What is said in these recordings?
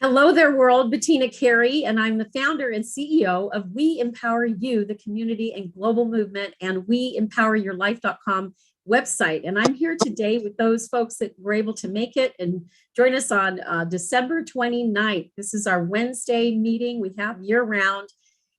Hello there, world. Bettina Carey, and I'm the founder and CEO of We Empower You, the community and global movement, and WeEmpowerYourLife.com website. And I'm here today with those folks that were able to make it and join us on December 29th. This is our Wednesday meeting we have year round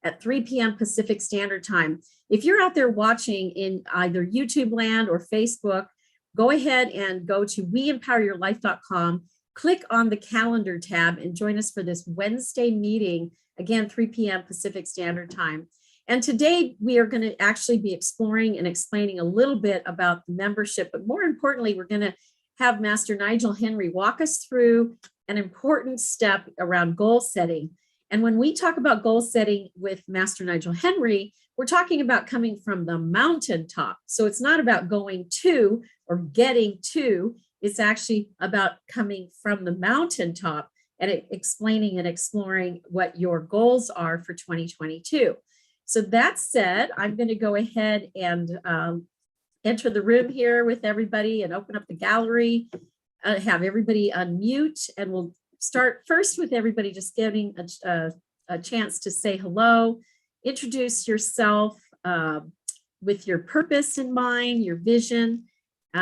at 3 p.m. Pacific Standard Time. If you're out there watching in either YouTube land or Facebook, go ahead and go to WeEmpowerYourLife.com. Click on the calendar tab and join us for this Wednesday meeting, again, 3 p.m. Pacific Standard Time. And today we are going to actually be exploring and explaining a little bit about the membership, but more importantly, we're going to have Master Nigel Henry walk us through an important step around goal setting. And when we talk about goal setting with Master Nigel Henry, we're talking about coming from the mountaintop. So it's not about going to or getting to. It's actually about coming from the mountaintop and explaining and exploring what your goals are for 2022. So that said, I'm going to go ahead and enter the room here with everybody and open up the gallery, have everybody unmute, and we'll start first with everybody just getting a chance to say hello, introduce yourself with your purpose in mind, your vision.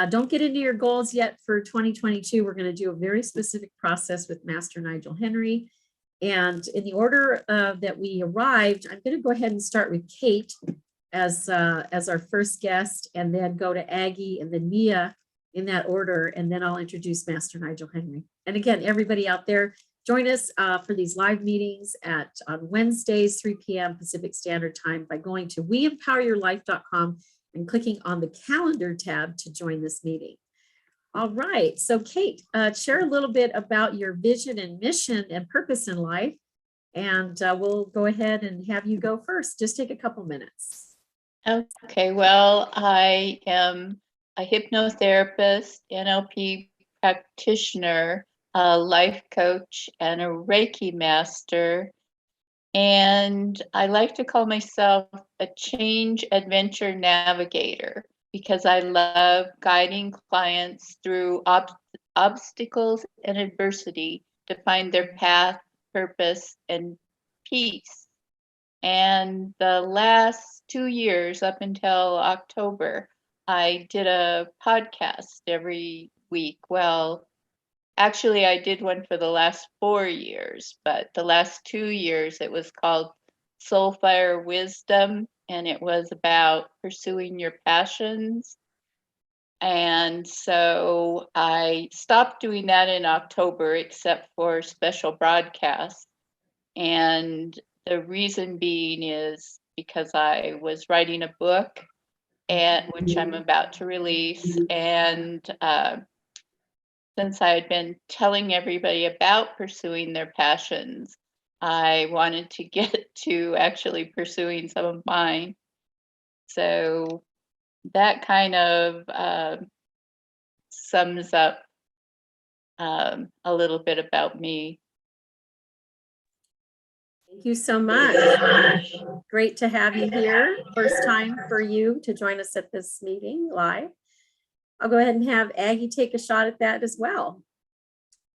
Don't get into your goals yet for 2022. We're going to do a very specific process with Master Nigel Henry. And in the order that we arrived, I'm going to go ahead and start with Kate as our first guest, and then go to Aggie and then Mia in that order. And then I'll introduce Master Nigel Henry. And again, everybody out there, join us for these live meetings on Wednesdays, 3 p.m. Pacific Standard Time by going to WeEmpowerYourLife.com and clicking on the calendar tab to join this meeting. All right, so Kate, share a little bit about your vision and mission and purpose in life, and we'll go ahead and have you go first. Just take a couple minutes. Okay, well, I am a hypnotherapist, NLP practitioner, a life coach, and a Reiki master. And I like to call myself a change adventure navigator because I love guiding clients through obstacles and adversity to find their path, purpose, and peace. And the last 2 years, up until October, I did a podcast every week. Well, actually, I did one for the last 4 years, but the last 2 years it was called Soulfire Wisdom, and it was about pursuing your passions. And so I stopped doing that in October, except for special broadcasts. And the reason being is because I was writing a book, which I'm about to release, and since I had been telling everybody about pursuing their passions, I wanted to get to actually pursuing some of mine. So that kind of sums up a little bit about me. Thank you so much. Great to have you here. First time for you to join us at this meeting live. I'll go ahead and have Aggie take a shot at that as well.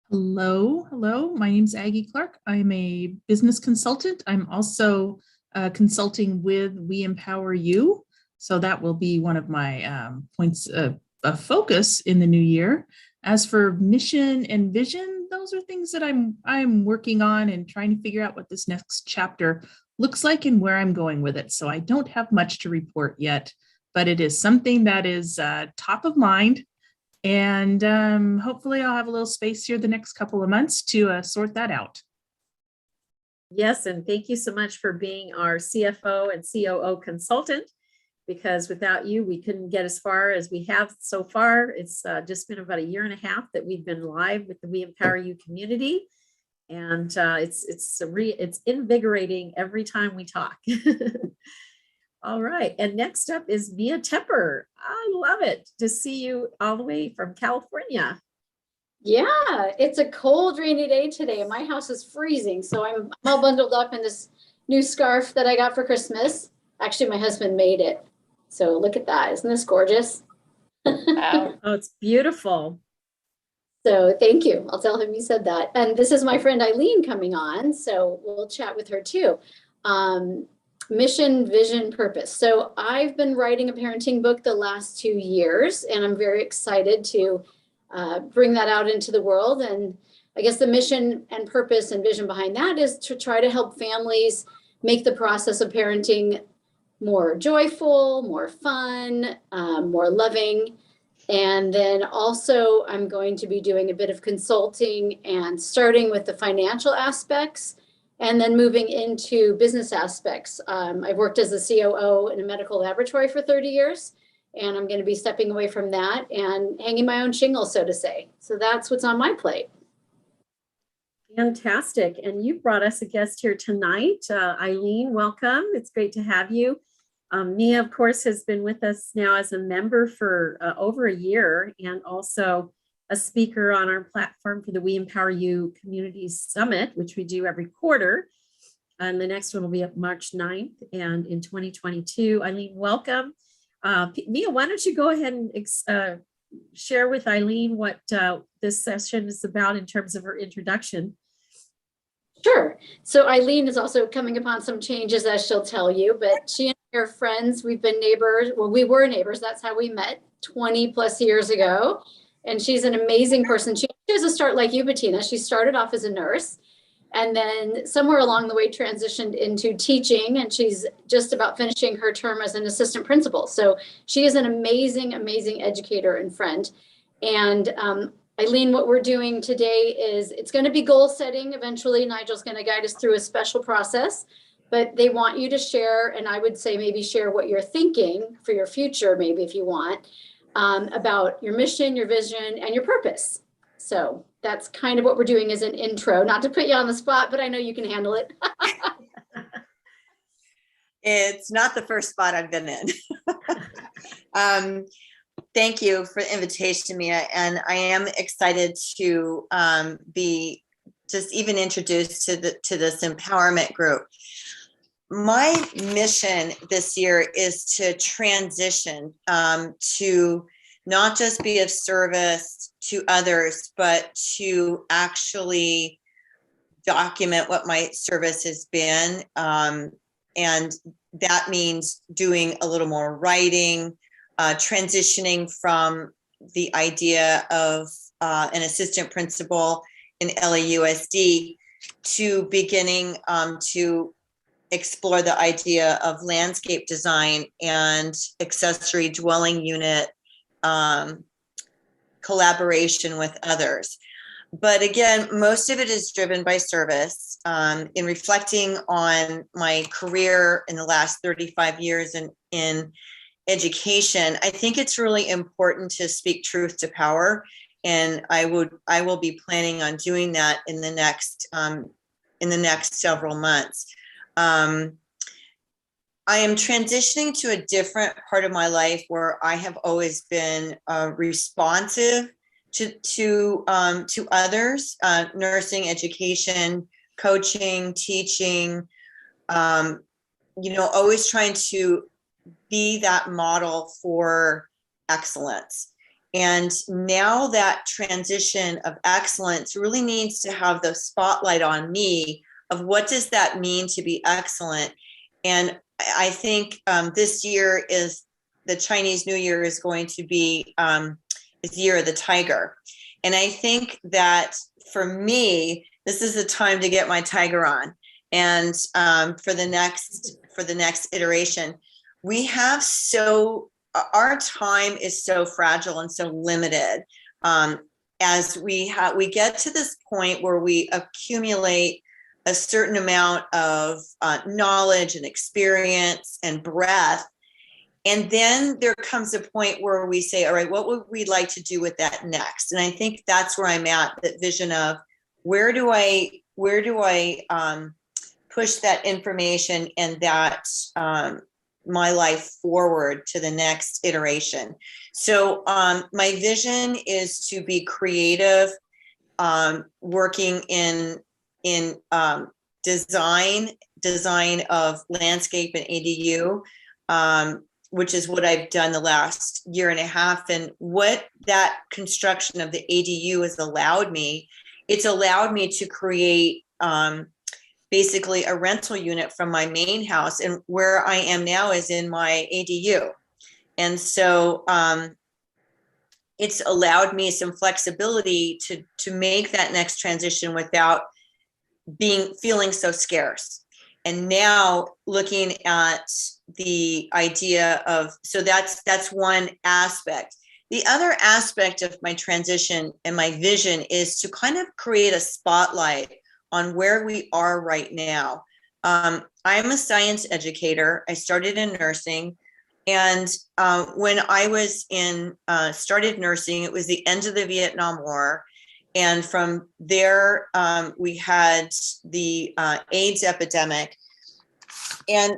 Hello. My name's Aggie Clark. I'm a business consultant. I'm also consulting with We Empower You. So that will be one of my points of focus in the new year. As for mission and vision, those are things that I'm working on and trying to figure out what this next chapter looks like and where I'm going with it. So I don't have much to report yet, but it is something that is top of mind. And hopefully I'll have a little space here the next couple of months to sort that out. Yes, and thank you so much for being our CFO and COO consultant, because without you, we couldn't get as far as we have so far. It's just been about 1.5 years that we've been live with the We Empower You community. And it's invigorating every time we talk. All right, and next up is Mia Tepper. I love it to see you all the way from California. Yeah, it's a cold, rainy day today. My house is freezing, so I'm all bundled up in this new scarf that I got for Christmas. Actually, my husband made it. So look at that. Isn't this gorgeous? Wow. Oh, it's beautiful. So thank you. I'll tell him you said that. And this is my friend Eileen coming on, so we'll chat with her too. Mission, vision, purpose. So I've been writing a parenting book the last 2 years, and I'm very excited to bring that out into the world. And I guess the mission and purpose and vision behind that is to try to help families make the process of parenting more joyful, more fun, more loving. And then also I'm going to be doing a bit of consulting and starting with the financial aspects and then moving into business aspects. I've worked as a COO in a medical laboratory for 30 years, and I'm going to be stepping away from that and hanging my own shingle, so to say. So that's what's on my plate. Fantastic. And you brought us a guest here tonight. Eileen, welcome. It's great to have you. Mia, of course, has been with us now as a member for over a year and also a speaker on our platform for the We Empower You Community Summit, which we do every quarter. And the next one will be up March 9th and in 2022. Eileen, welcome. Mia, why don't you go ahead and share with Eileen what this session is about in terms of her introduction. Sure. So Eileen is also coming upon some changes, as she'll tell you, but she and I are friends. We've been neighbors. Well, we were neighbors. That's how we met 20 plus years ago. And she's an amazing person. She has a start like you, Bettina. She started off as a nurse and then somewhere along the way transitioned into teaching. And she's just about finishing her term as an assistant principal. So she is an amazing, amazing educator and friend. And Eileen, what we're doing today is it's going to be goal setting. Eventually, Nigel's going to guide us through a special process, but they want you to share, and I would say maybe share what you're thinking for your future, maybe if you want, about your mission, your vision, and your purpose. So that's kind of what we're doing as an intro, not to put you on the spot, but I know you can handle it. It's not the first spot I've been in. Thank you for the invitation, Mia. And I am excited to be just even introduced to this empowerment group. My mission this year is to transition to not just be of service to others, but to actually document what my service has been. And that means doing a little more writing, transitioning from the idea of an assistant principal in LAUSD to beginning to explore the idea of landscape design and accessory dwelling unit collaboration with others. But again, most of it is driven by service. In reflecting on my career in the last 35 years in education, I think it's really important to speak truth to power, and I will be planning on doing that in the next several months. I am transitioning to a different part of my life where I have always been responsive to others, nursing, education, coaching, teaching, always trying to be that model for excellence. And now that transition of excellence really needs to have the spotlight on me of what does that mean to be excellent. And I think this year is the Chinese New Year is going to be is the year of the tiger. And I think that for me, this is the time to get my tiger on. And for the next iteration, our time is so fragile and so limited. As we get to this point where we accumulate a certain amount of knowledge and experience and breadth, and then there comes a point where we say, all right, what would we like to do with that next? And I think that's where I'm at, that vision of where do I push that information and that my life forward to the next iteration. So my vision is to be creative, working in design of landscape and ADU, which is what I've done the last year and a half. And what that construction of the ADU has allowed me, it's allowed me to create basically a rental unit from my main house. And where I am now is in my ADU. And so it's allowed me some flexibility to make that next transition without feeling so scarce. And now looking at the idea of, so that's one aspect. The other aspect of my transition and my vision is to kind of create a spotlight on where we are right now. I'm a science educator. I started in nursing. And when I was started nursing, it was the end of the Vietnam War. And from there, we had the AIDS epidemic. And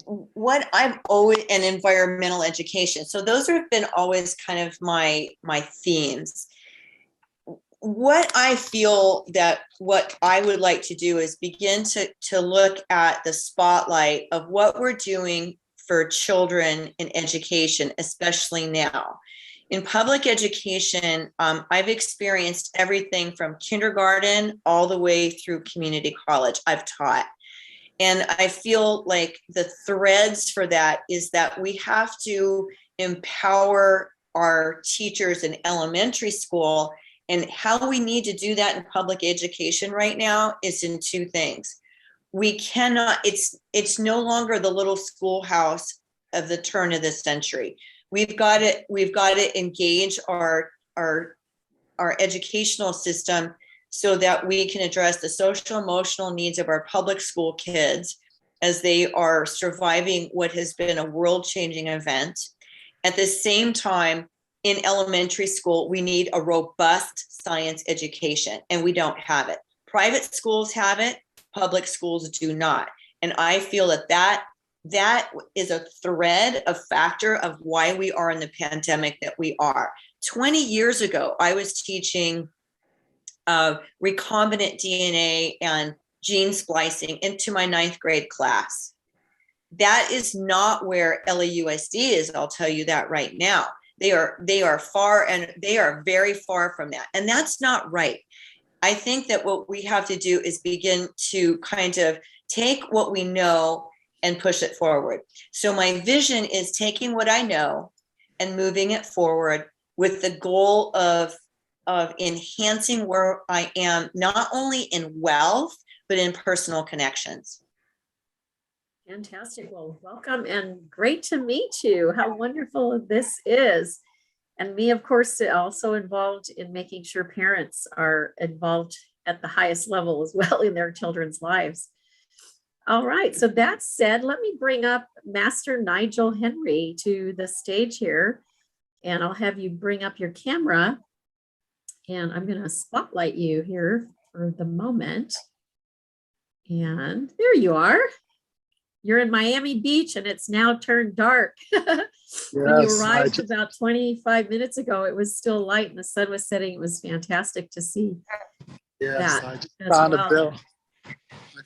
what I've always, and environmental education. So those have been always kind of my themes. What I feel that what I would like to do is begin to look at the spotlight of what we're doing for children in education, especially now. In public education, I've experienced everything from kindergarten all the way through community college. I've taught. And I feel like the threads for that is that we have to empower our teachers in elementary school. And how we need to do that in public education right now is in two things. We cannot, it's no longer the little schoolhouse of the turn of the century. We've got to engage our educational system so that we can address the social emotional needs of our public school kids as they are surviving what has been a world-changing event. At the same time, in elementary school, we need a robust science education, and we don't have it. Private schools have it, public schools do not. And I feel that is a thread, a factor of why we are in the pandemic that we are. 20 years ago, I was teaching recombinant DNA and gene splicing into my 9th grade class. That is not where LAUSD is, I'll tell you that right now. They are far, and they are very far from that. And that's not right. I think that what we have to do is begin to kind of take what we know and push it forward. So my vision is taking what I know and moving it forward with the goal of enhancing where I am, not only in wealth, but in personal connections. Fantastic. Well, welcome and great to meet you. How wonderful this is. And me, of course, also involved in making sure parents are involved at the highest level as well in their children's lives. All right. So that said, let me bring up Master Nigel Henry to the stage here, and I'll have you bring up your camera. And I'm going to spotlight you here for the moment. And there you are. You're in Miami Beach and it's now turned dark. When you arrived about 25 minutes ago, it was still light and the sun was setting. It was fantastic to see. Yes, that I just as found well. I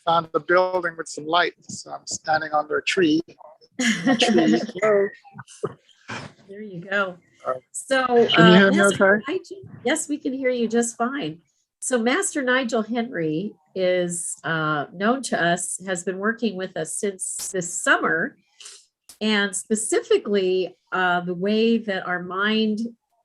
found a building with some light, so I'm standing under a tree. Hello. There you go. All right. So, Can you hear me Master okay? Nigel, yes, we can hear you just fine. So Master Nigel Henry is known to us, has been working with us since this summer, and specifically the way that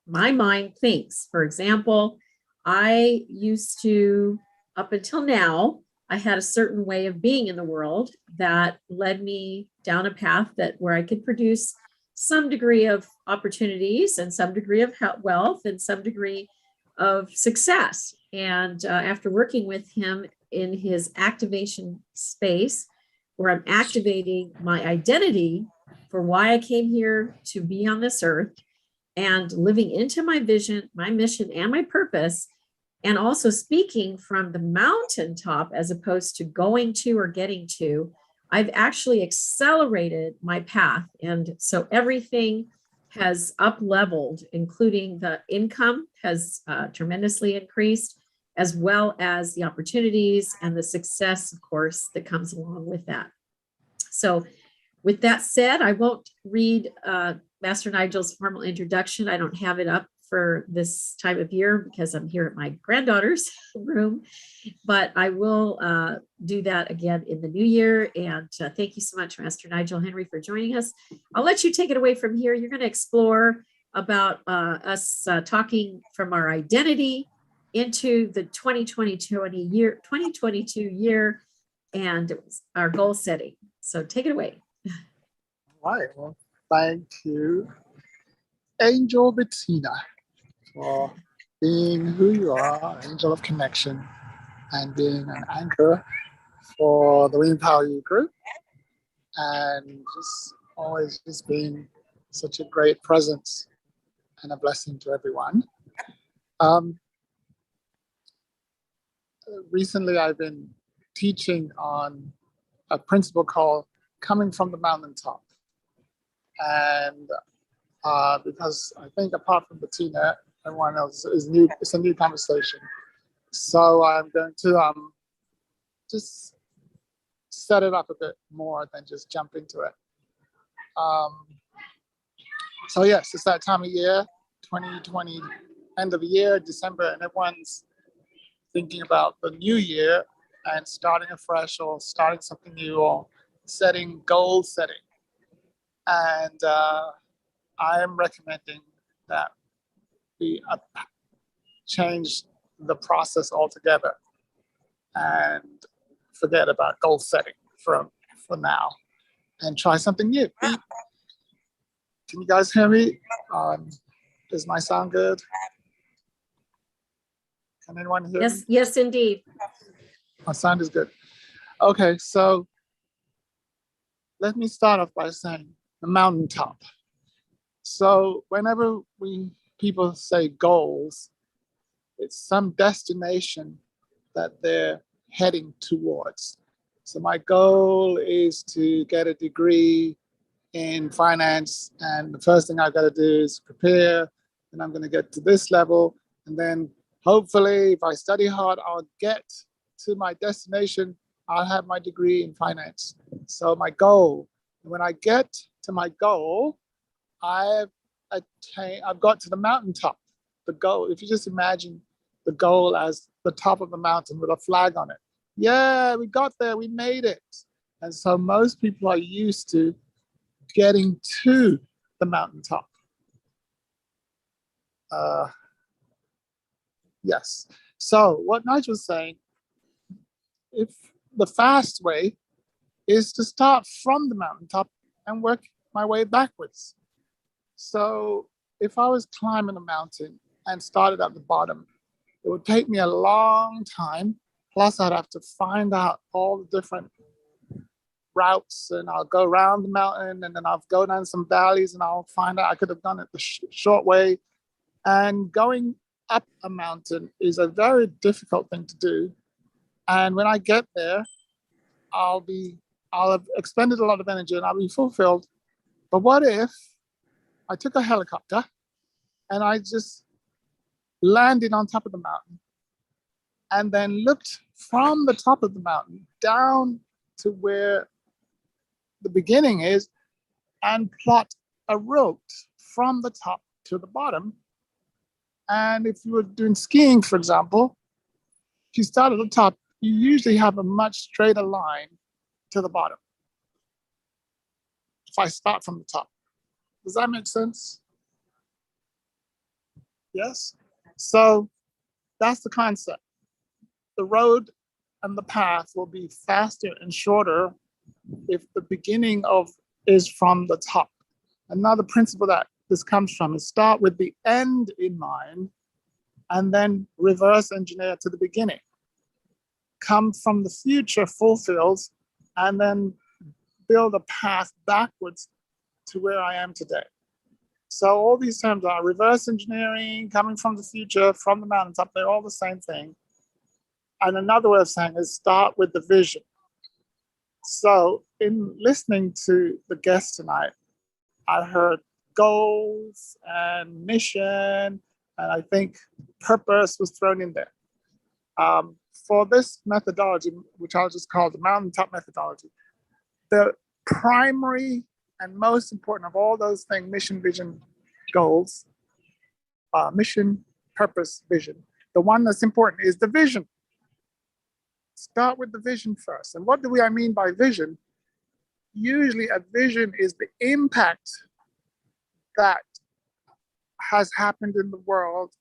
my mind thinks. For example, I used to, up until now, I had a certain way of being in the world that led me down a path where I could produce some degree of opportunities and some degree of wealth and some degree of success. And after working with him in his activation space, where I'm activating my identity for why I came here to be on this earth and living into my vision, my mission, and my purpose, and also speaking from the mountaintop as opposed to going to or getting to, I've actually accelerated my path. And so everything has up leveled, including the income has tremendously increased, as well as the opportunities and the success, of course, that comes along with that. So With that said, I won't read Master Nigel's formal introduction. I don't have it up for this time of year because I'm here at my granddaughter's room, but I will do that again in the new year. And thank you so much, Master Nigel Henry, for joining us. I'll let you take it away from here. You're going to explore about us talking from our identity into the 2022 year and our goal setting. So take it away. Right. Well, thank you, Angel Bettina, for being who you are, angel of connection, and being an anchor for the We Empower You group, and just always just being such a great presence and a blessing to everyone. Recently, I've been teaching on a principle called coming from the mountaintop. And because I think apart from Bettina, everyone else is new, it's a new conversation. So I'm going to just set it up a bit more than just jump into it. So yes, it's that time of year, 2020, end of the year, December, and everyone's thinking about the new year and starting afresh or starting something new or goal setting. And I am recommending that we change the process altogether and forget about goal setting for now and try something new. Can you guys hear me? Does my sound good? Can anyone hear me? Yes, indeed. My sound is good. Okay, so let me start off by saying the mountaintop. So whenever people say goals, it's some destination that they're heading towards. So my goal is to get a degree in finance, and the first thing I've got to do is prepare, and I'm going to get to this level, and then hopefully if I study hard, I'll get to my destination. I'll have my degree in finance. So my goal, when I get to my goal, I've got to the mountaintop. The goal, if you just imagine the goal as the top of the mountain with a flag on it. Yeah, we got there, we made it. And so most people are used to getting to the mountaintop. Yes. So what Nigel was saying, if the fast way is to start from the mountaintop and work my way backwards. So if I was climbing a mountain and started at the bottom, it would take me a long time. Plus I'd have to find out all the different routes, and I'll go around the mountain, and then I'll go down some valleys, and I'll find out I could have done it the short way. And going up a mountain is a very difficult thing to do. And when I get there, I'll have expended a lot of energy and I'll be fulfilled. But what if I took a helicopter and I just landed on top of the mountain and then looked from the top of the mountain down to where the beginning is and plot a route from the top to the bottom. And if you were doing skiing, for example, if you start at the top, you usually have a much straighter line to the bottom. If I start from the top. Does that make sense? Yes? So that's the concept. The road and the path will be faster and shorter if the beginning is from the top. Another principle that this comes from is start with the end in mind and then reverse engineer to the beginning. Come from the future fulfilled and then build a path backwards to where I am today. So all these terms are reverse engineering, coming from the future, from the mountaintop, they're all the same thing. And another way of saying is start with the vision. So in listening to the guests tonight, I heard goals and mission, and I think purpose was thrown in there. For this methodology, which I'll just call the mountaintop methodology, the primary and most important of all those things, mission, vision, goals, mission, purpose, vision. The one that's important is the vision. Start with the vision first. And what do I mean by vision? Usually a vision is the impact that has happened in the world,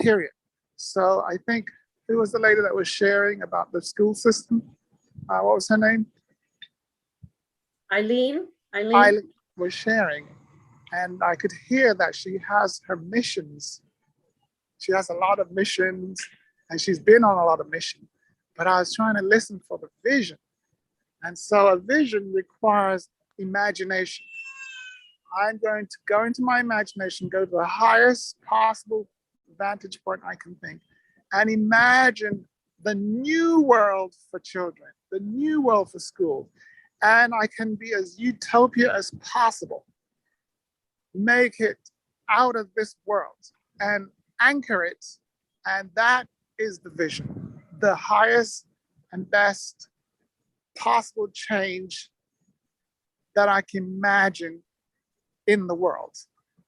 period. So I think, who was the lady that was sharing about the school system? What was her name? Eileen? Eileen was sharing, and I could hear that she has her missions. She has a lot of missions, and she's been on a lot of missions. But I was trying to listen for the vision. And so a vision requires imagination. I'm going to go into my imagination, go to the highest possible vantage point I can think, and imagine the new world for children, the new world for school. And I can be as utopia as possible. Make it out of this world and anchor it. And that is the vision, the highest and best possible change that I can imagine in the world.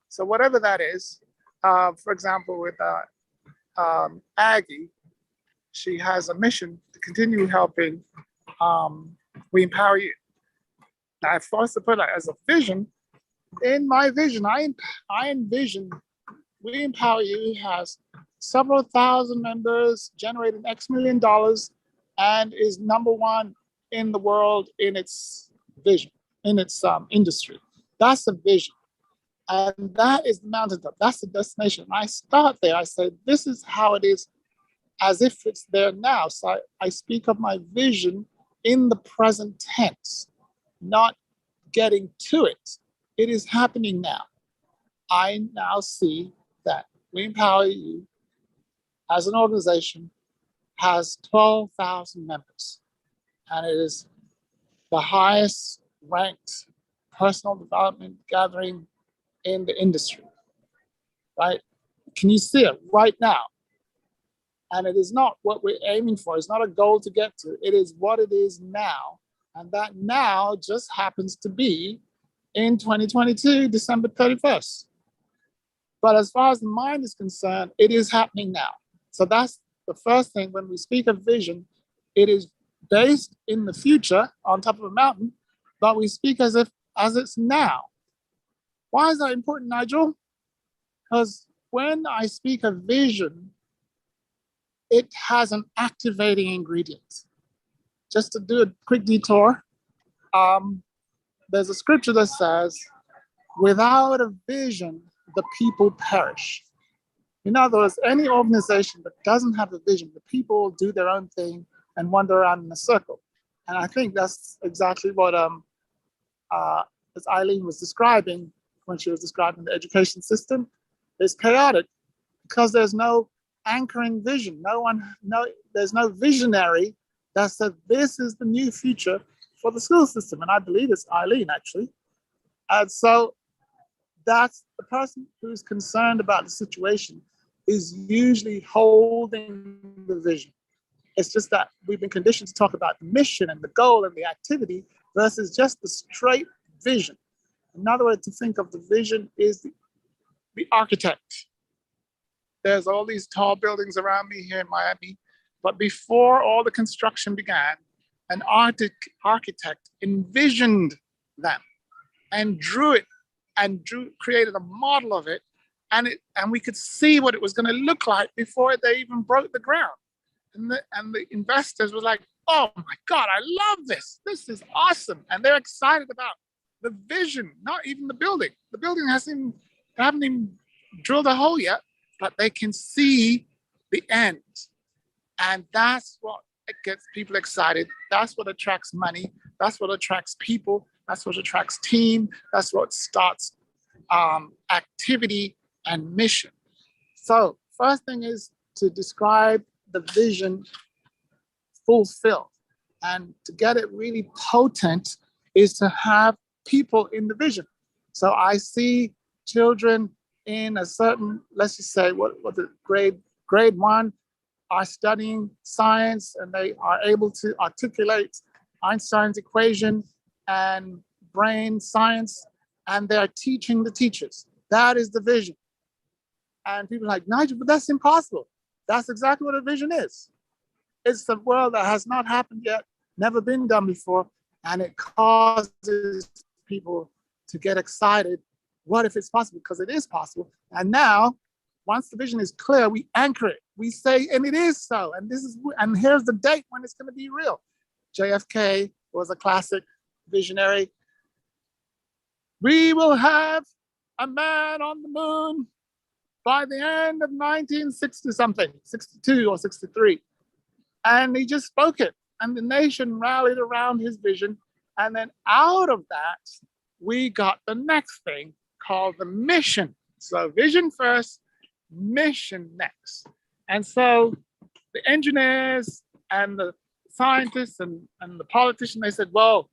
So whatever that is, for example, with Aggie, she has a mission to continue helping We Empower You. Now, if I was to put it as a vision, in my vision, I envision We Empower You has several thousand members, generating X million dollars, and is #1 in the world in its vision, in its industry. That's the vision. And that is the mountaintop. That's the destination. I start there. I say, this is how it is, as if it's there now. So I speak of my vision in the present tense, not getting to it. It is happening now. I now see that We Empower You as an organization has 12,000 members. And it is the highest ranked personal development gathering in the industry, right? Can you see it right now? And it is not what we're aiming for. It's not a goal to get to. It is what it is now. And that now just happens to be in 2022, December 31st. But as far as the mind is concerned, it is happening now. So that's the first thing. When we speak of vision, it is based in the future on top of a mountain, but we speak as it's now. Why is that important, Nigel? Because when I speak of vision, it has an activating ingredient. Just to do a quick detour, there's a scripture that says, without a vision, the people perish. In other words, any organization that doesn't have a vision, the people will do their own thing and wander around in a circle. And I think that's exactly what as Eileen was describing when she was describing the education system. It's chaotic because there's no anchoring vision. There's no visionary that said this is the new future for the school system. And I believe it's Eileen, actually. And so that's the person who's concerned about the situation is usually holding the vision. It's just that we've been conditioned to talk about the mission and the goal and the activity versus just the straight vision. Another way to think of the vision is the architect. There's all these tall buildings around me here in Miami, but before all the construction began, an architect envisioned them and created a model of it, and we could see what it was going to look like before they even broke the ground. And the investors were like, oh my God, I love this. This is awesome. And they're excited about the vision, not even the building. The building haven't even drilled a hole yet, but they can see the end. And that's what gets people excited. That's what attracts money. That's what attracts people. That's what attracts team. That's what starts activity and mission. So first thing is to describe the vision fulfilled. And to get it really potent is to have people in the vision. So I see children in a certain, let's just say, what the grade 1 are studying science, and they are able to articulate Einstein's equation and brain science, and they're teaching the teachers. That is the vision. And people are like, Nigel, but that's impossible. That's exactly what a vision is. It's the world that has not happened yet, never been done before, and it causes people to get excited. What if it's possible? Because it is possible. And now, once the vision is clear, we anchor it. We say, and it is so. And here's the date when it's going to be real. JFK was a classic visionary. We will have a man on the moon by the end of 1960 something, 62 or 63. And he just spoke it. And the nation rallied around his vision. And then out of that, we got the next thing called the mission. So vision first, mission next. And so the engineers and the scientists and the politicians, they said, well,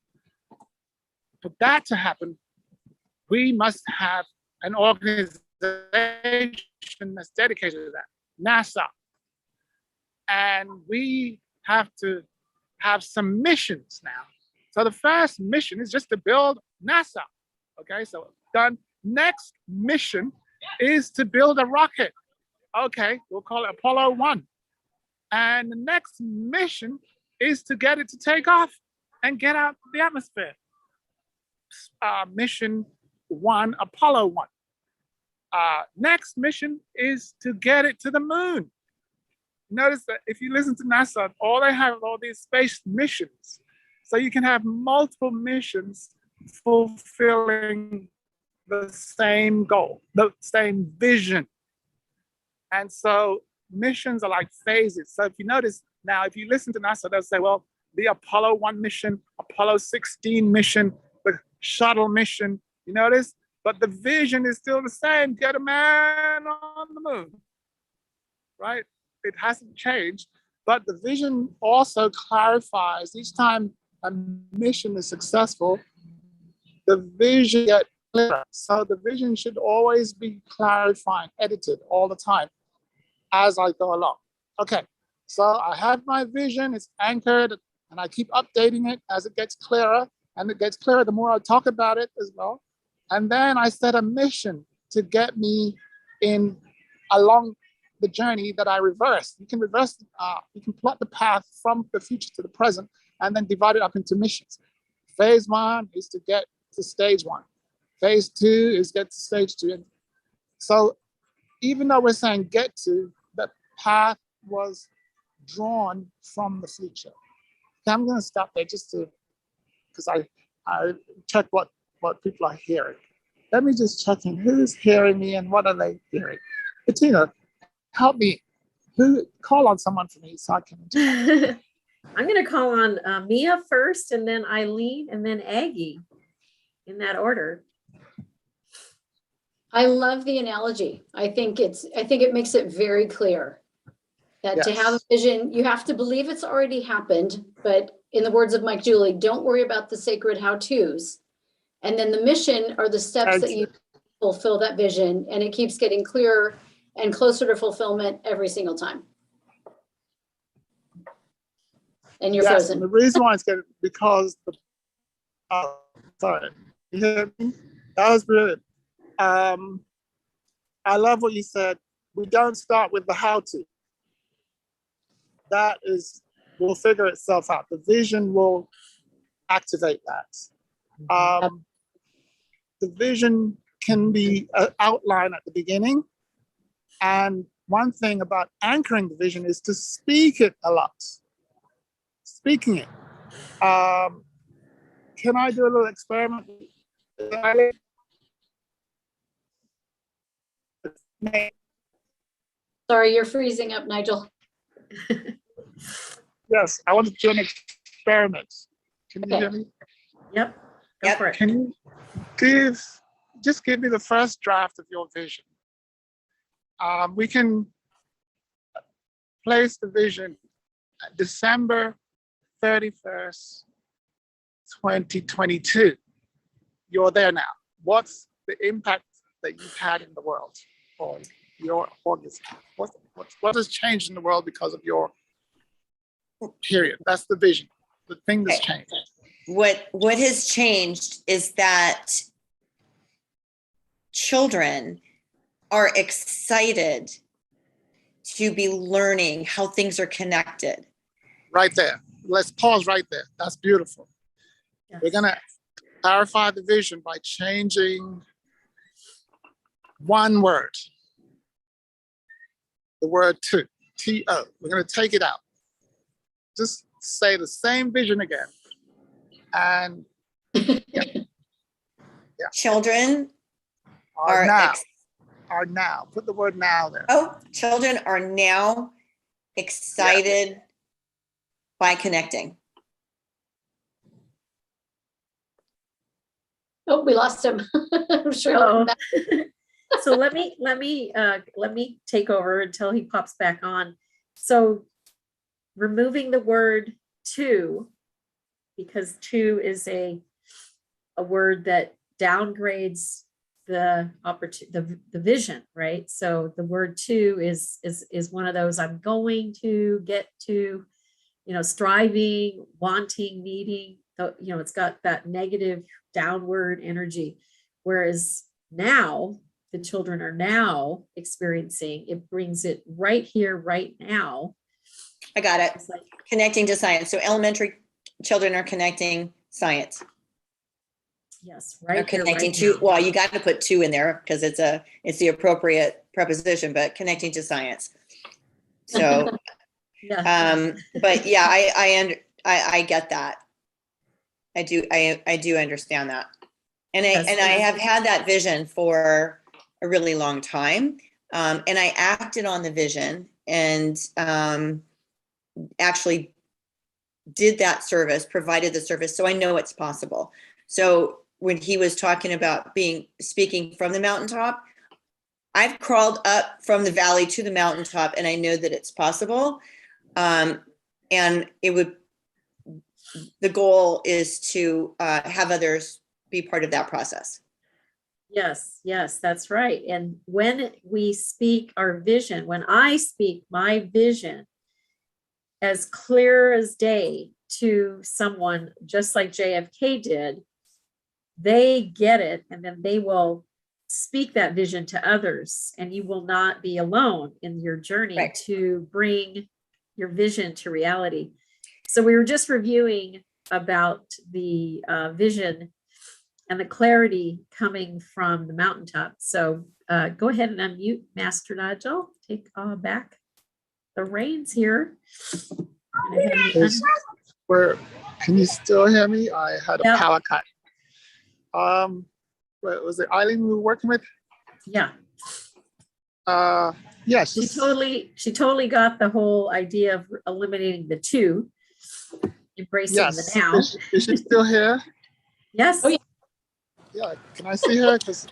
for that to happen, we must have an organization that's dedicated to that, NASA. And we have to have some missions now. So the first mission is just to build NASA. Okay, so done. Next mission is to build a rocket. Okay, we'll call it Apollo 1. And the next mission is to get it to take off and get out of the atmosphere. Mission 1, Apollo 1. Next mission is to get it to the moon. Notice that if you listen to NASA, all they have are all these space missions. So you can have multiple missions fulfilling the same goal, the same vision. And so missions are like phases. So if you notice now, if you listen to NASA, they'll say, well, the Apollo 1 mission, Apollo 16 mission, the shuttle mission, you notice? But the vision is still the same, get a man on the moon, right? It hasn't changed, but the vision also clarifies each time a mission is successful, the vision gets clearer. So the vision should always be clarifying, edited all the time as I go along. Okay, so I have my vision, it's anchored, and I keep updating it as it gets clearer, and it gets clearer the more I talk about it as well. And then I set a mission to get me in along the journey that I reversed. You can reverse, you can plot the path from the future to the present and then divide it up into missions. Phase 1 is to get to stage 1. Phase 2 is get to stage 2. And so even though we're saying get to, the path was drawn from the future. Okay, I'm gonna stop there just to, because I check what people are hearing. Let me just check in who's hearing me and what are they hearing. Bettina, help me. Call on someone for me so I can. I'm going to call on Mia first, and then Eileen, and then Aggie, in that order. I love the analogy. I think it makes it very clear that to have a vision, you have to believe it's already happened. But in the words of Mike Julie, don't worry about the sacred how-tos. And then the mission are the steps that you fulfill that vision, and it keeps getting clearer and closer to fulfillment every single time. And you're frozen. And the reason why it's good because sorry, you hear me? That was brilliant. I love what you said. We don't start with the how-to. That will figure itself out. The vision will activate that. The vision can be an outline at the beginning. And one thing about anchoring the vision is to speak it a lot. Speaking it. Can I do a little experiment? Sorry, you're freezing up, Nigel. Yes, I want to do an experiment. Can you hear me? Yep. Go for it. Can you give me the first draft of your vision? We can place the vision December 31st, 2022. You're there now. What's the impact that you've had in the world or your organism? What has changed in the world because of your period? That's the vision, the thing that's changed. what has changed is that children are excited to be learning how things are connected. Right there. Let's pause right there. That's beautiful. Yes. We're going to clarify the vision by changing one word. The word to, T-O. We're going to take it out. Just say the same vision again. And Children are are now. Are now. Put the word now there. children are now excited by connecting. Oh, we lost him. I'm sure he'll come back. So let me take over until he pops back on. So removing the word to, because to is a word that downgrades the vision, right? So the word to is one of those, I'm going to get to, striving, wanting, needing, it's got that negative downward energy. Whereas now the children are now experiencing, it brings it right here, right now. I got it. It's like, Connecting to science. So elementary children are connecting science. yes, Are right here, connecting right to, now. well, you got to put to in there because it's the appropriate preposition, but connecting to science. So, Yeah. but yeah, I get that. I do understand that. And Yes. I have had that vision for a really long time. And I acted on the vision and actually did that service, provided the service. So I know it's possible. So when he was talking about speaking from the mountaintop, I've crawled up from the valley to the mountaintop, and I know that it's possible. And the goal is to have others be part of that process. Yes, that's right. And when we speak our vision, when I speak my vision as clear as day to someone, just like JFK did, they get it, and then they will speak that vision to others, and you will not be alone in your journey Right. to bring your vision to reality. So we were just reviewing about the vision and the clarity coming from the mountaintop. So go ahead and unmute, Master Nigel. Take back the reins here. Can you still hear me? I had a Yep. power cut. Was it Eileen we were working with? Yeah. Yes. She totally got the whole idea of eliminating the two, embracing Yes. the now. Is she still here? Yes. Oh, yeah. Yeah. Can I see her? Because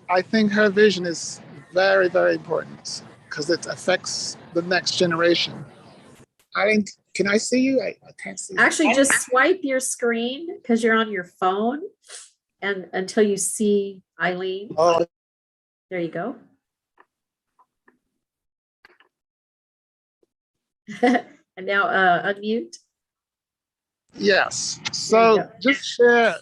I think her vision is very, very important because it affects the next generation. Eileen, can I see you? I can't see you. Actually, just swipe your screen because you're on your phone, and until you see Eileen. Oh, There you go. And now unmute. yes. There you So go. just share.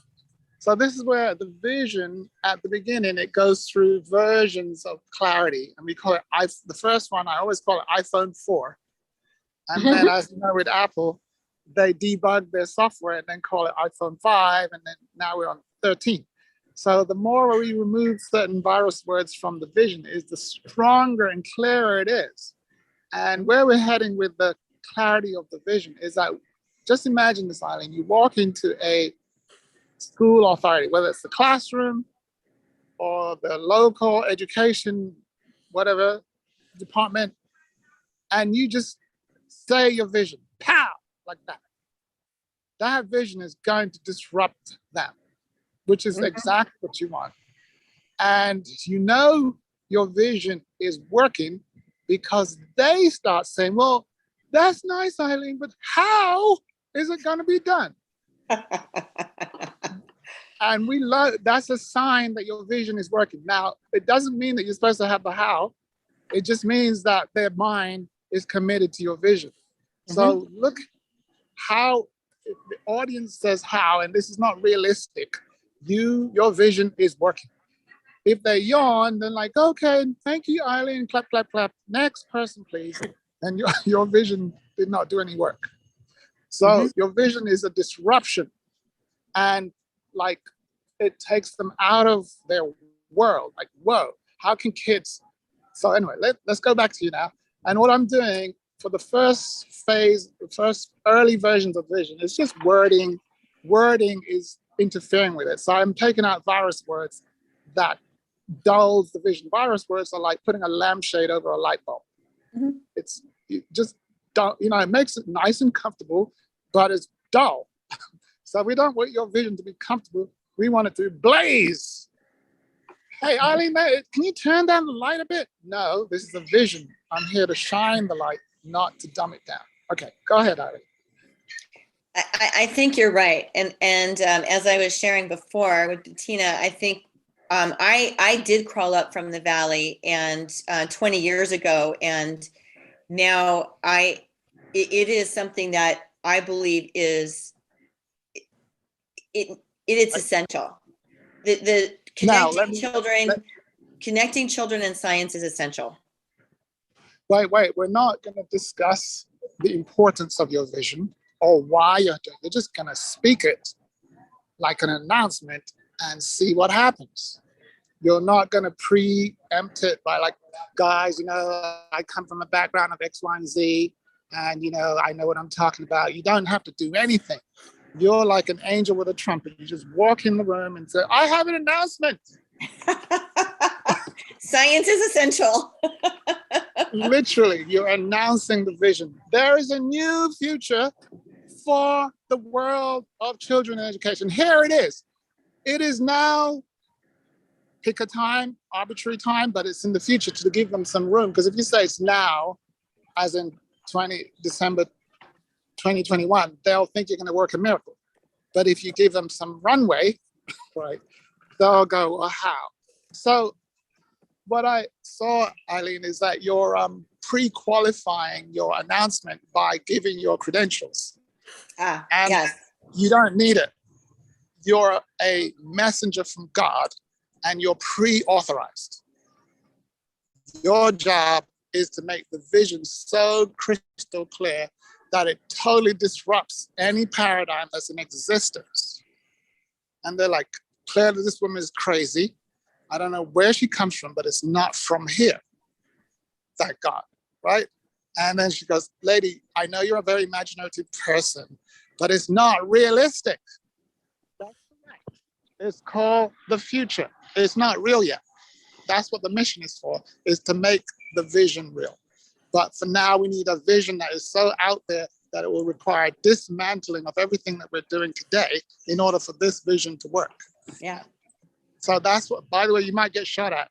So this is where the vision at the beginning, it goes through versions of clarity. And we call it, the first one, I always call it iPhone 4. And then as you know with Apple, they debug their software and then call it iPhone 5. And then now we're on 13. So the more we remove certain virus words from the vision is the stronger and clearer it is. And where we're heading with the clarity of the vision is that, just imagine this, Eileen, you walk into a school authority, whether it's the classroom or the local education, whatever department, and you just say your vision, pow, like that. That vision is going to disrupt them, which is exactly what you want. And you know your vision is working because they start saying, well, that's nice, Eileen, but how is it going to be done? And we love, that's a sign that your vision is working. Now, it doesn't mean that you're supposed to have the how. It just means that their mind is committed to your vision. So look how if the audience says how, and this is not realistic, your vision is working. If they yawn, then like, okay, thank you, Eileen, clap, clap, clap. Next person, please. And your vision did not do any work. So your vision is a disruption, and like it takes them out of their world. Like, whoa, how can kids? So anyway, let's go back to you now. And what I'm doing for the first phase, the first early versions of vision, is just wording. Wording is interfering with it. So I'm taking out virus words that dulls the vision. Virus words are like putting a lampshade over a light bulb. It's just dull, it makes it nice and comfortable, but it's dull. So we don't want your vision to be comfortable. We want it to blaze. Hey, Eileen, can you turn down the light a bit? No, this is a vision. I'm here to shine the light, not to dumb it down. Okay, go ahead, Eileen. I think you're right. And as I was sharing before with Bettina, I think I did crawl up from the valley and 20 years ago, and now it is something that I believe is it's essential. The connecting children and science is essential. Wait, we're not going to discuss the importance of your vision or why you're doing it. You're just going to speak it like an announcement and see what happens. You're not going to preempt it by like, guys, I come from a background of X, Y, and Z, and I know what I'm talking about. You don't have to do anything. You're like an angel with a trumpet. You just walk in the room and say, I have an announcement. Science is essential. Literally, you're announcing the vision. There is a new future for the world of children and education. Here it is. It is now, pick a time, arbitrary time, but it's in the future to give them some room. Because if you say it's now, as in December 2021, they'll think you're going to work a miracle. But if you give them some runway, right, they'll go, well, how? So what I saw, Eileen, is that you're pre-qualifying your announcement by giving your credentials. And yes. You don't need it. You're a messenger from God, and you're pre-authorized. Your job is to make the vision so crystal clear that it totally disrupts any paradigm that's in existence. And they're like, clearly this woman is crazy. I don't know where she comes from, but it's not from here. Thank God, right? And then she goes, lady, I know you're a very imaginative person, but it's not realistic. That's correct. It's called the future. It's not real yet. That's what the mission is for, is to make the vision real. But for now, we need a vision that is so out there that it will require dismantling of everything that we're doing today in order for this vision to work. Yeah. So that's what, by the way, you might get shot at.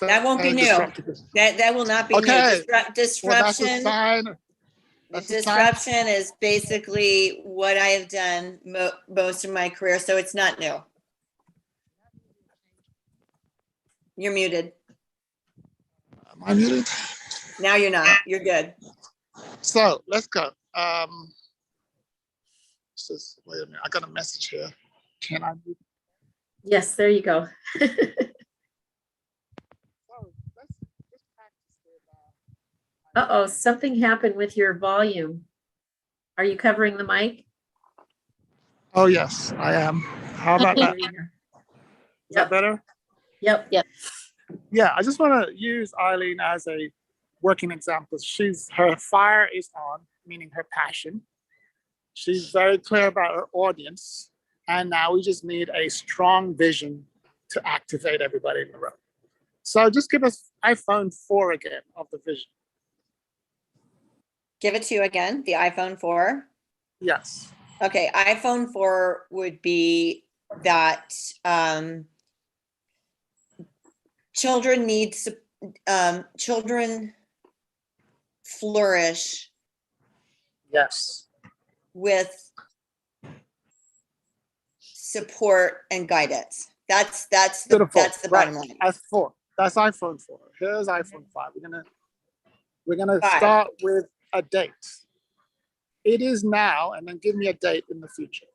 That won't be new. That will not be new. Disruption. Well, that's a sign. Disruption is basically what I have done most of my career, so it's not new. You're muted. Am I muted? Now you're not. You're good. So let's go. Just wait a minute. I got a message here. Can I mute? Yes, there you go. Uh-oh, something happened with your volume. Are you covering the mic? Oh, yes, I am. How about that? Is that better? Yep. Yeah, I just want to use Eileen as a working example. Her fire is on, meaning her passion. She's very clear about her audience. And now we just need a strong vision to activate everybody in the room. So just give us iPhone 4 again of the vision. Give it to you again, the iPhone 4. Yes. Okay, iPhone 4 would be that children flourish. Yes. With support and guidance. That's the bottom line. That's 4. That's iPhone 4. Here's iPhone 5. We're gonna start with a date. it is now, and then give me a date in the future.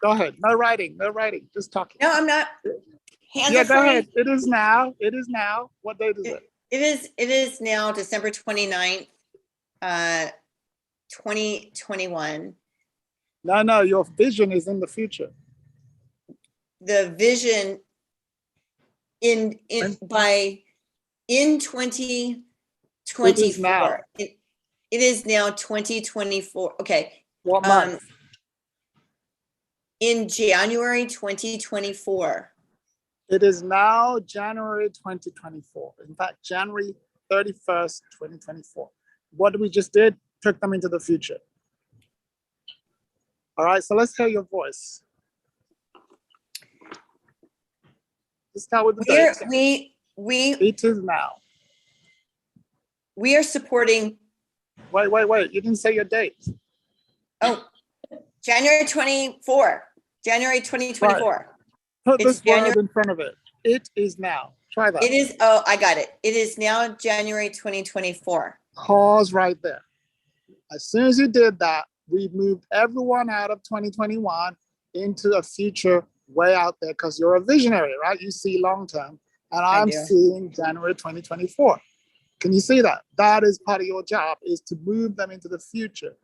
Go ahead. No writing, just talking. No, I'm not. Hands Yeah, are go free. ahead. It is now. What date is it? It is now December 29th, 2021. No, your vision is in the future. The vision in It 2024. It is now 2024. Okay. What month? In January 2024. It is now January 2024. In fact, January 31st, 2024. What we just did, took them into the future. All right, so let's hear your voice. Let's start with the dates. It is now. We are supporting. Wait. You didn't say your date. Oh, January 2024. Right. Put It's this word in front of it. It is now. Try that. It is, oh, I got it. It is now January 2024. Pause right there. As soon as you did that, we moved everyone out of 2021 into a future way out there because you're a visionary, right? You see long term, and I'm seeing January 2024. Can you see that? That is part of your job, is to move them into the future.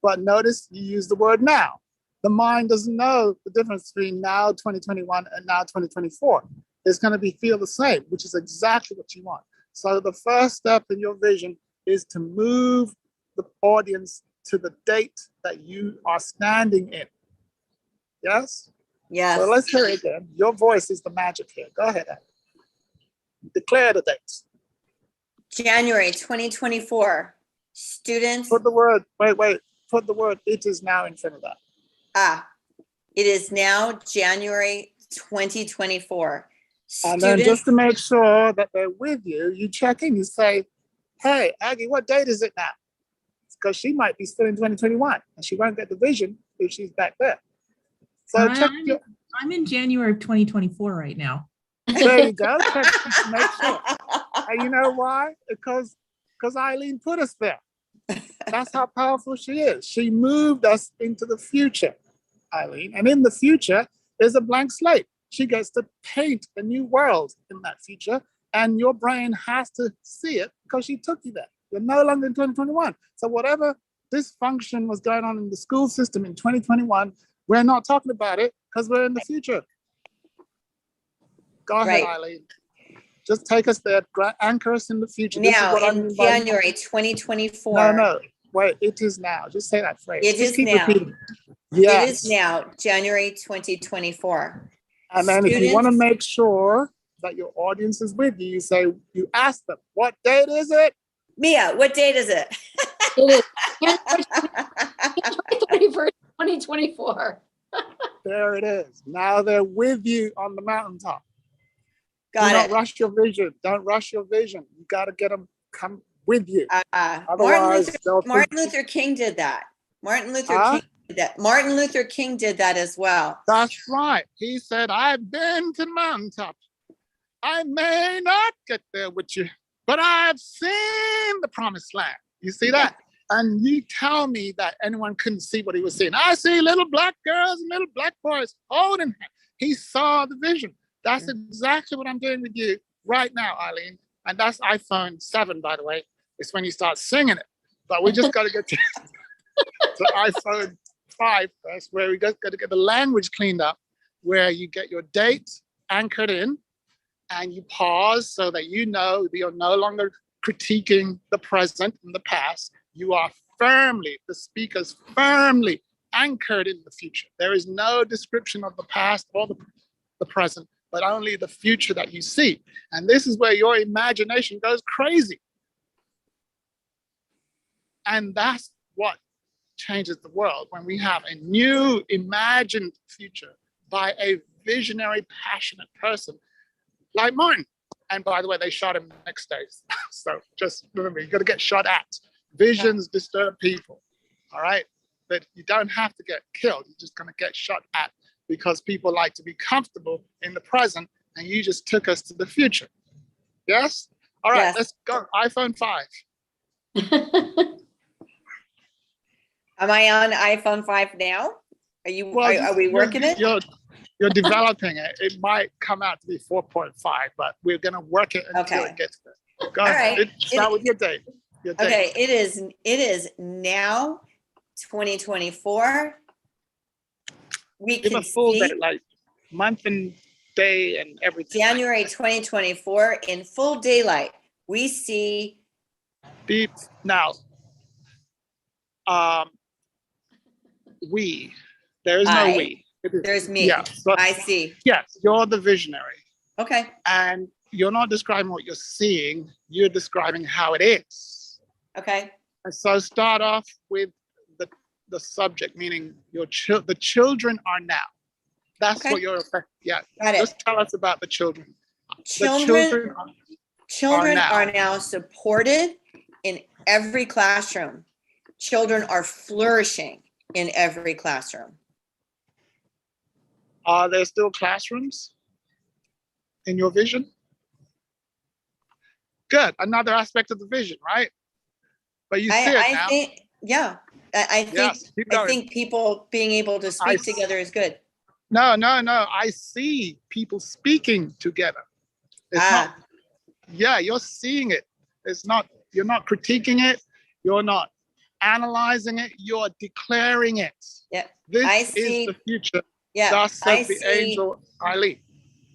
But notice you use the word now. The mind doesn't know the difference between now 2021 and now 2024. It's going to feel the same, which is exactly what you want. So the first step in your vision is to move the audience to the date that you are standing in. Yes? Yes. So let's hear it again. Your voice is the magic here. Go ahead, Anne. Declare the dates. January 2024. Students. Put the word, wait. Put the word "it is now" in front of that. It is now January 2024. And then just to make sure that they're with you, you check in, you say, hey, Aggie, what date is it now? Because she might be still in 2021 and she won't get the vision if she's back there. So I'm in January of 2024 right now. There you go. Check to make sure. And you know why? Because Eileen put us there. That's how powerful she is. She moved us into the future, Eileen. And in the future is a blank slate. She gets to paint a new world in that future. And your brain has to see it because she took you there. You're no longer in 2021. So whatever dysfunction was going on in the school system in 2021, we're not talking about it because we're in the future. Go ahead, Eileen. Just take us there, anchor us in the future. Now, in January 2024. No, wait, it is now. Just say that phrase. It is now. Yes. It is now, January 2024. And then if you want to make sure that your audience is with you, you ask them, what date is it? Mia, what date is it? It is January 31st, 2024. There it is. Now they're with you on the mountaintop. Got it. Don't rush your vision. Don't rush your vision. You got to get them come with you. Otherwise, Martin Luther King did that. Martin Luther King did that as well. That's right. He said, I've been to the mountaintop. I may not get there with you, but I've seen the promised land. You see that? And you tell me that anyone couldn't see what he was seeing. I see little black girls and little black boys holding him. He saw the vision. That's exactly what I'm doing with you right now, Eileen. And that's iPhone 7, by the way. It's when you start singing it. But we just got to get to iPhone 5 first, where we got to get the language cleaned up, where you get your date anchored in and you pause so that you know that you're no longer critiquing the present and the past. You are the speaker's firmly anchored in the future. There is no description of the past or the present, but only the future that you see. And this is where your imagination goes crazy. And that's what changes the world, when we have a new imagined future by a visionary, passionate person like Martin. And by the way, they shot him the next day. So just remember, you got to get shot at. Visions disturb people, all right? But you don't have to get killed. You're just going to get shot at because people like to be comfortable in the present, and you just took us to the future. Yes? All right, Let's go. iPhone 5. Am I on iPhone 5 now? Are you? Are we working it? You're developing it. It might come out to be 4.5, but we're gonna work it until Okay. it gets there. Go All ahead. right. Start with your date. Okay, it is now 2024. We Give can a full see date, like month and day and everything. January 2024 in full daylight. We see Deep now. We. There is no I. we. There's me. Yes, but I see. yes, you're the visionary, Okay. and you're not describing what you're seeing. You're describing how it is. Okay. And so start off with the subject, meaning the children are now. That's Okay. what you're affecting. Yeah. Got it. Just tell us about the children. Children now. are now supported in every classroom. Children are flourishing in every classroom. Are there still classrooms in your vision? Good. Another aspect of the vision, right? But you see it now. Think, yeah. I think Yes, keep I going. think people being able to speak together is good. No. I see people speaking together. It's not. Yeah, you're seeing it. It's not. You're not critiquing it. You're not analyzing it. You're declaring it. Yeah. This is the future. Yeah. Thus says the angel Eileen.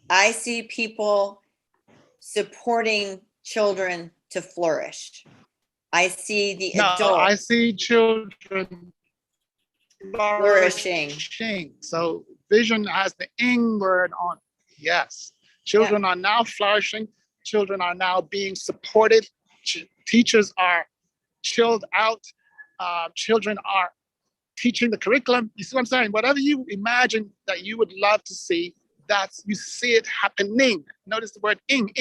I see people supporting children to flourish. I see the adults. I see children flourishing. So vision has the ing word on. Yes. Children are now flourishing. Children are now being supported. Teachers are chilled out. Children are teaching the curriculum. You see what I'm saying? Whatever you imagine that you would love to see, you see it happening. Notice the word ing.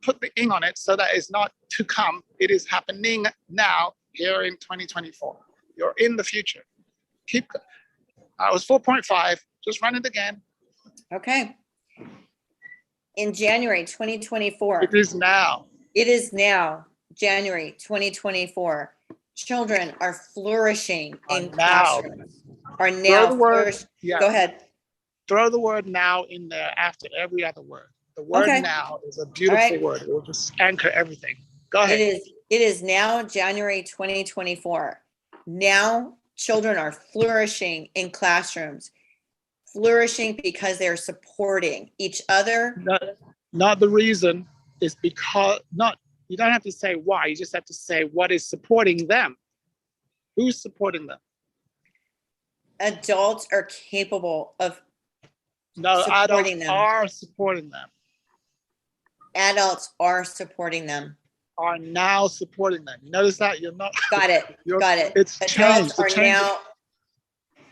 Put the ing on it so that it's not to come. It is happening now, here in 2024. You're in the future. Keep. I was 4.5. Just run it again. Okay. In January 2024. It is now. It is now, January 2024. Children are flourishing in classrooms. Are now flourishing. Yeah. Go ahead. Throw the word now in there after every other word. The word now is a beautiful word. It will just anchor everything. Go ahead. It is now January 2024. Now children are flourishing in classrooms. Flourishing because they're supporting each other. Not the reason is because you don't have to say why, you just have to say what is supporting them. Who's supporting them? Adults are capable of supporting them. Are supporting them. Adults are supporting them. Are now supporting them. You notice that? You're not. Got it. Got it. It's changed.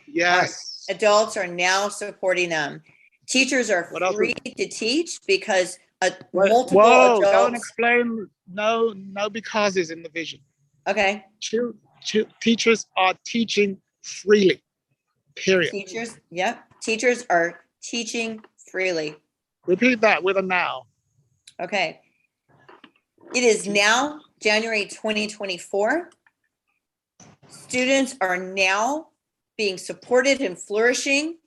Yes. Adults are now supporting them. Teachers are free to teach because multiple adults. Don't explain. No becauses in the vision. Okay. Teachers are teaching freely. Period. Teachers are teaching freely. Repeat that with a now. Okay. It is now January 2024. Students are now being supported and flourishing.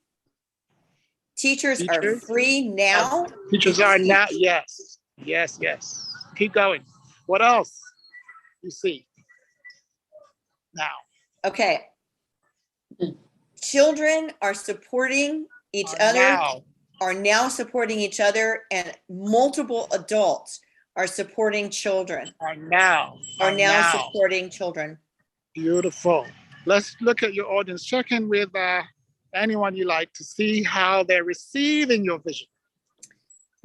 Teachers are free now. Teachers are now. Yes. Keep going. What else you see now? Okay. Children are supporting each other. Are now supporting each other, and multiple adults are supporting children. Are now supporting children. Beautiful. Let's look at your audience. Check in with anyone you like to see how they're receiving your vision.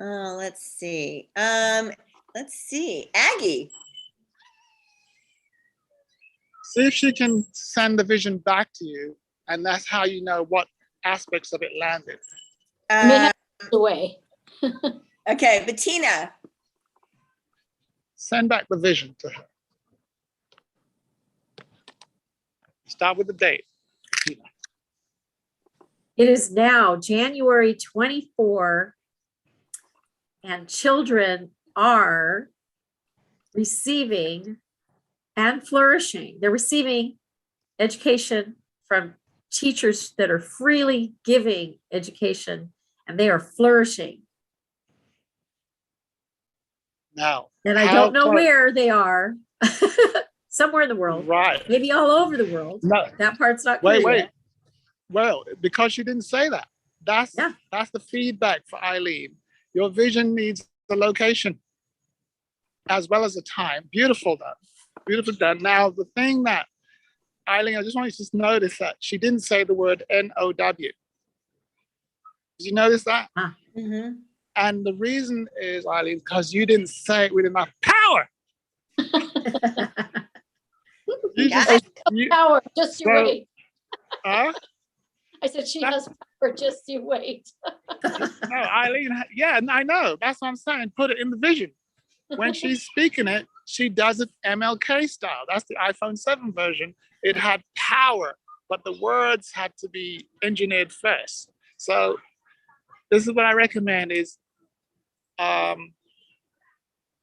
Oh, let's see. Aggie. See if she can send the vision back to you, and that's how you know what aspects of it landed. May have the way. Okay, Bettina. Send back the vision to her. Start with the date. Bettina. It is now January 24, and children are receiving and flourishing. They're receiving education from teachers that are freely giving education, and they are flourishing. Now, And I how don't know far- where they are, somewhere in the world, Right. maybe all over the world. No, That part's not clear wait. yet. Well, because you didn't say that. That's the feedback for Eileen. Your vision needs the location as well as the time. Beautiful done. Beautiful done. Now, the thing that, Eileen, I just want you to just notice that she didn't say the word N-O-W. Did you notice that? Mhm. And the reason is, Eileen, because you didn't say it with enough power. You Got just, it. you, Power, just you So- wait. huh? I said she has power, just you wait. No, Eileen, yeah, I know. That's what I'm saying. Put it in the vision. When she's speaking it, she does it MLK style. That's the iPhone 7 version. It had power, but the words had to be engineered first. So this is what I recommend is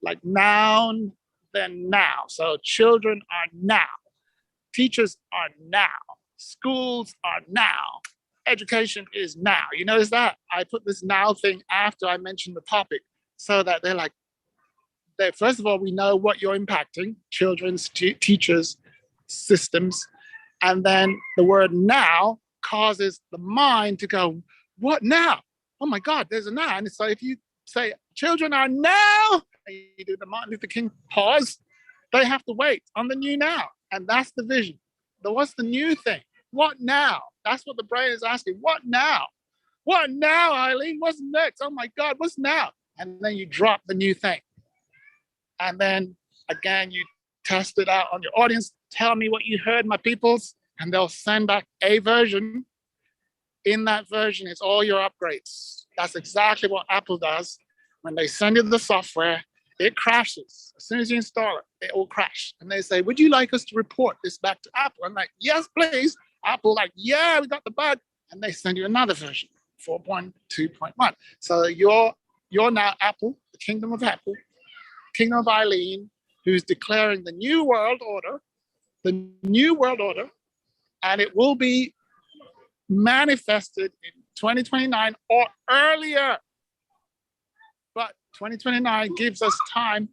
like noun, then now. So children are now. Teachers are now. Schools are now. Education is now. You notice that? I put this now thing after I mentioned the topic so that they're like, first of all, we know what you're impacting, children's, teachers, systems. And then the word now causes the mind to go, what now? Oh my God, there's a now. And so if you say, children are now, and you do the Martin Luther King pause, they have to wait on the new now. And that's the vision. What's the new thing? What now? That's what the brain is asking. What now? What now, Eileen? What's next? Oh my God, what's now? And then you drop the new thing. And then again, you test it out on your audience. Tell me what you heard, my peoples, and they'll send back a version. In that version, it's all your upgrades. That's exactly what Apple does. When they send you the software, it crashes. As soon as you install it, it will crash. And they say, would you like us to report this back to Apple? I'm like, yes, please. Apple like, yeah, we got the bug. And they send you another version, 4.2.1. So you're now Apple, the kingdom of Apple, kingdom of Eileen, who's declaring the new world order, and it will be manifested in 2029 or earlier. But 2029 gives us time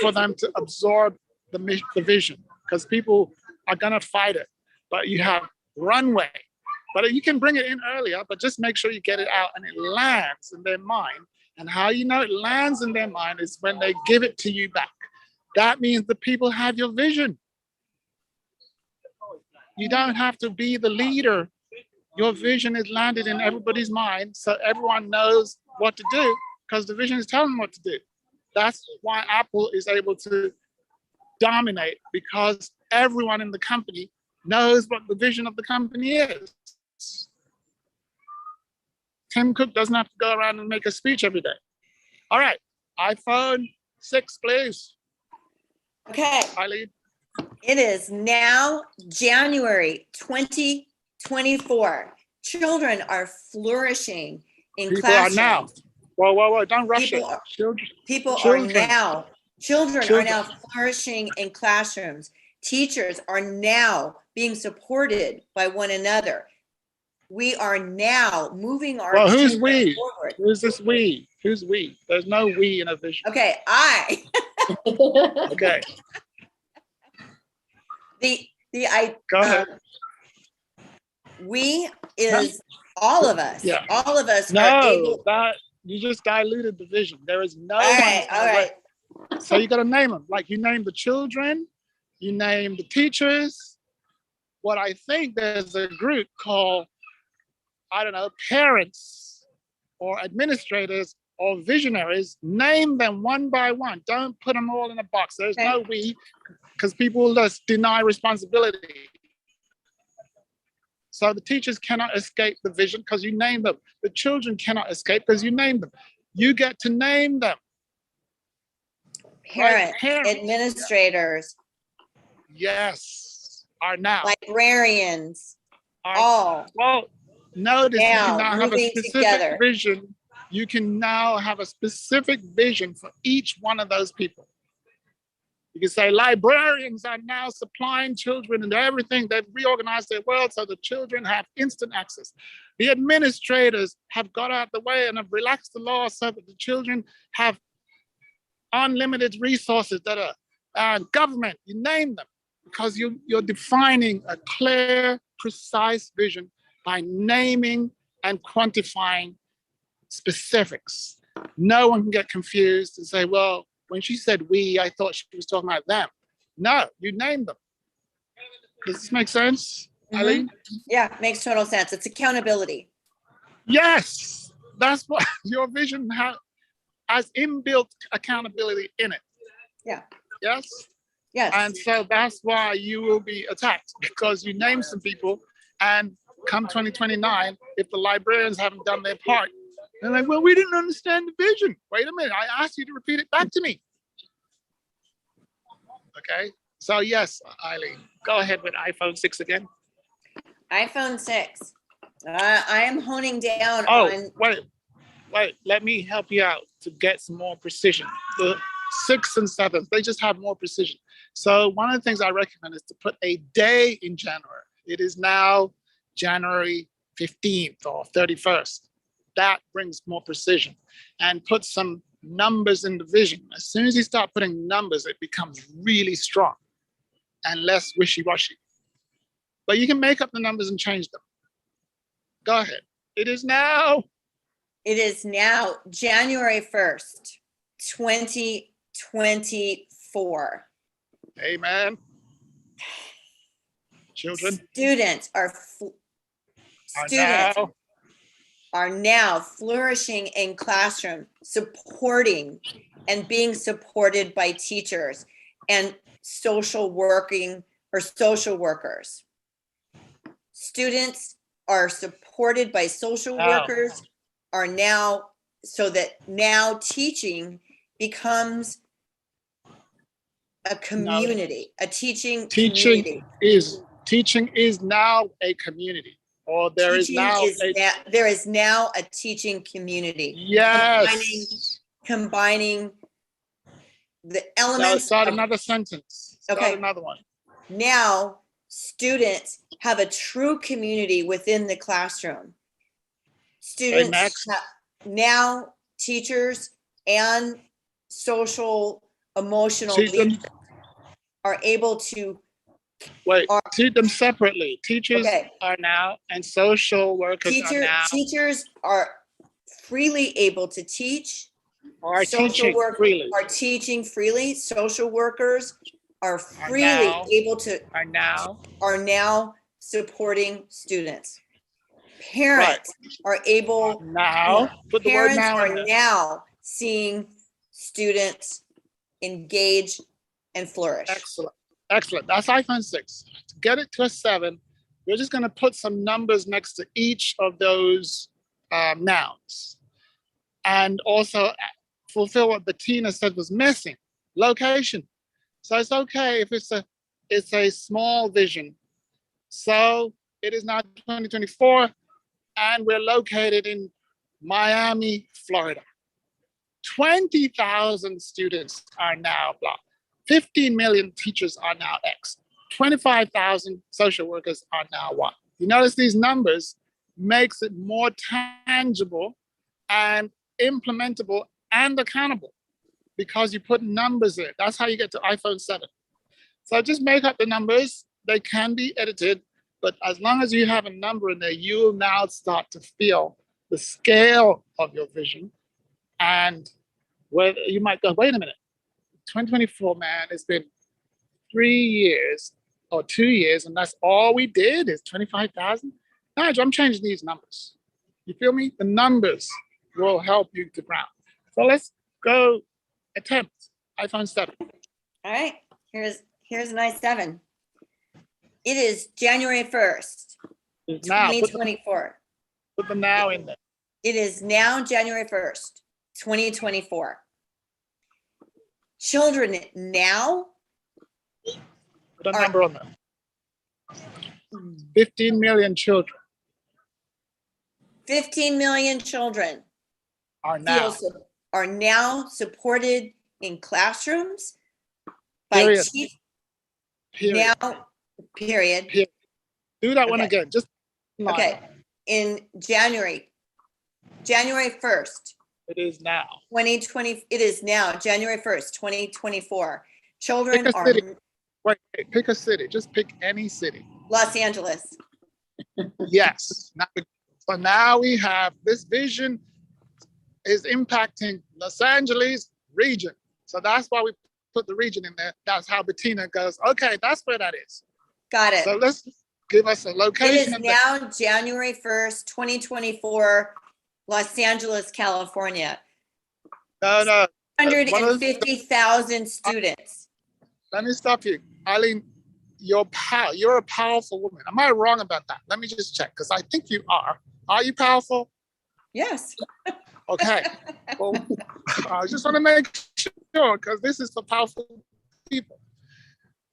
for them to absorb the vision, because people are going to fight it. But you have runway. But you can bring it in earlier, but just make sure you get it out and it lands in their mind. And how you know it lands in their mind is when they give it to you back. That means the people have your vision. You don't have to be the leader. Your vision is landed in everybody's mind, so everyone knows what to do because the vision is telling them what to do. That's why Apple is able to dominate, because everyone in the company knows what the vision of the company is. Tim Cook doesn't have to go around and make a speech every day. All right, iPhone 6, please. Okay. Eileen. It is now January 2024. Children are flourishing in People classrooms. are now. Whoa, don't rush People it. People Children. are now. Children are Children. now flourishing in classrooms. Teachers are now being supported by one another. We are now moving our Well, who's children we? forward. Who's this we? Who's we? There's no we in a vision. Okay, Okay, I go ahead. we is all of us. Yeah. All of us are No, able. that you just diluted the vision. There is no All one. right, all right. So you got to name them. Like you name the children, you name the teachers. What I think there's a group called, I don't know, parents or administrators or visionaries. Name them one by one. Don't put them all in a box. There's Okay. no we, because people will just deny responsibility. So the teachers cannot escape the vision because you name them. The children cannot escape because you name them. You get to name them. Parents, Parents. administrators, Yes, are now. librarians, Are, all. well, notice you Now, can now have a moving specific together. vision. You can now have a specific vision for each one of those people. You can say librarians are now supplying children and everything. They've reorganized their world so the children have instant access. The administrators have got out the way and have relaxed the law so that the children have unlimited resources that are government, you name them, because you're defining a clear, precise vision by naming and quantifying specifics. No one can get confused and say, well, when she said we, I thought she was talking about them. No, you named them. Does this make sense, Eileen? Yeah, makes total sense. It's accountability. Yes, that's what your vision has inbuilt accountability in it. Yeah. Yes? Yes. And so that's why you will be attacked, because you name some people, and come 2029, if the librarians haven't done their part, they're like, well, we didn't understand the vision. Wait a minute, I asked you to repeat it back to me. Okay, so yes, Eileen, go ahead with iPhone 6 again. iPhone 6. I am honing down Oh, on. wait, let me help you out to get some more precision. The 6 and 7, they just have more precision. So one of the things I recommend is to put a day in January. It is now January 15th or 31st. That brings more precision. And put some numbers in the vision. As soon as you start putting numbers, it becomes really strong and less wishy-washy. But you can make up the numbers and change them. Go ahead. It is now January 1st, 2024. Amen. Children Students are now flourishing in classroom, supporting and being supported by teachers and social workers. Students are supported by social workers, are now, so that now teaching becomes a community, a teaching community. Teaching is now a community, or there is now a teaching community. Yes. Combining the elements. Start another sentence. Start another one. Now students have a true community within the classroom. Students now teachers and social emotional leaders are able to treat them separately. Teachers are now, and social workers are now. Teachers are freely able to teach. Teaching freely. Are teaching freely. Social workers are freely able to. Are now supporting students. Parents are able. Put the word now in there. Now seeing students engage and flourish. Excellent. That's iPhone 6. To get it to a 7, we're just going to put some numbers next to each of those nouns, and also fulfill what Bettina said was missing: location. So it's okay if it's a small vision. So it is now 2024, and we're located in Miami, Florida. 20,000 students are now blah. 15 million teachers are now X. 25,000 social workers are now Y. You notice these numbers makes it more tangible and implementable and accountable, because you put numbers in. That's how you get to iPhone 7. So just make up the numbers. They can be edited, but as long as you have a number in there, you will now start to feel the scale of your vision. And where you might go, wait a minute, 2024, man, it's been 3 years or 2 years, and that's all we did is 25,000. Nigel, I'm changing these numbers. You feel me? The numbers will help you to ground. So let's go attempt iPhone 7. All right, here's a nice 7. It is January 1st, 2024. Put the now in there. It is now January 1st, 2024. Children now. Put a number on them. 15 million children. 15 million children are now supported in classrooms by Period. Chief. Period. Now, period. Period. Do that one Okay. again. Just line. Okay, in January 1st, It is now. 2020, it is now January 1st, 2024. Children Pick a are city. Wait, pick a city. Just pick any city. Los Angeles. Yes. So now we have this vision is impacting Los Angeles region. So that's why we put the region in there. That's how Bettina goes, okay, that's where that is. Got it. So let's give us a It location. is now January 1st, 2024, Los Angeles, California. No. 150,000 students. Let me stop you. Eileen, you're a powerful woman. Am I wrong about that? Let me just check, because I think you are. Are you powerful? Yes. Okay. Well, I just want to make sure, because this is for powerful people.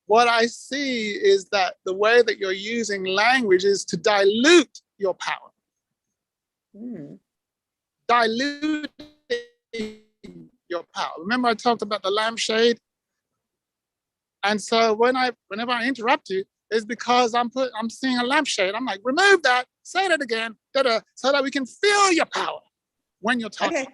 What I see is that the way that you're using language is to dilute your power. Diluting your power. Remember I talked about the lampshade? And so whenever I interrupt you, it's because I'm seeing a lampshade. I'm like, remove that, say that again, so that we can feel your power when you're talking. Okay.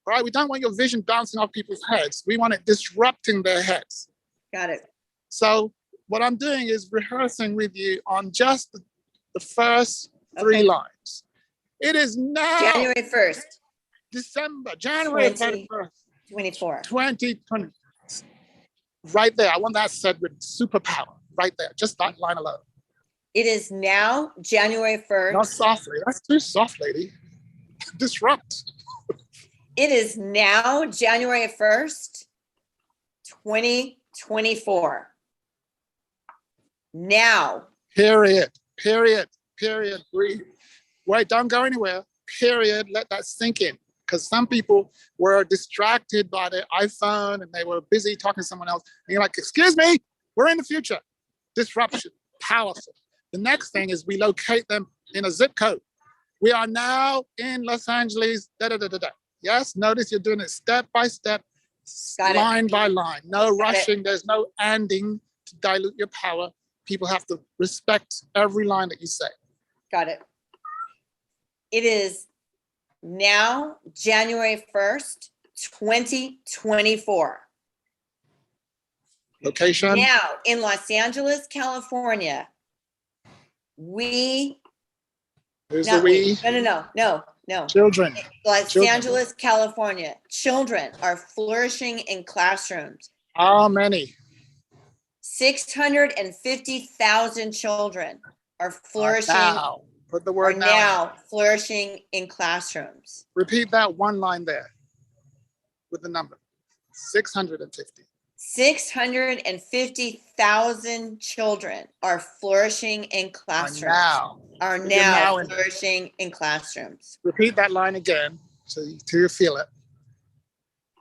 All right, we don't want your vision bouncing off people's heads. We want it disrupting their heads. Got it. So what I'm doing is rehearsing with you on just the first three Okay. lines. It is now January 1st, January 20. 31st, 24. 2020. Right there. I want that said with superpower. Right there. Just that line alone. It is now January 1st. Not softly. That's too soft, lady. Disrupt. It is now January 1st, 2024. Now. Period. Breathe. Wait, don't go anywhere. Period. Let that sink in. Because some people were distracted by their iPhone and they were busy talking to someone else. And you're like, excuse me, we're in the future. Disruption. Powerful. The next thing is we locate them in a zip code. We are now in Los Angeles. Yes, notice you're doing it step by step, line by line. No rushing. There's no anding to dilute your power. People have to respect every line that you say. Got it. It is now January 1st, 2024. Location. Now in Los Angeles, California, we. Who's the we? No. Children. Los Angeles, California, children are flourishing in classrooms. How many? 650,000 children are flourishing. Now. Put the word now flourishing in classrooms. Repeat that one line there with the number. 650. 650,000 children are flourishing in classrooms. Are now flourishing in classrooms. Repeat that line again till you feel it.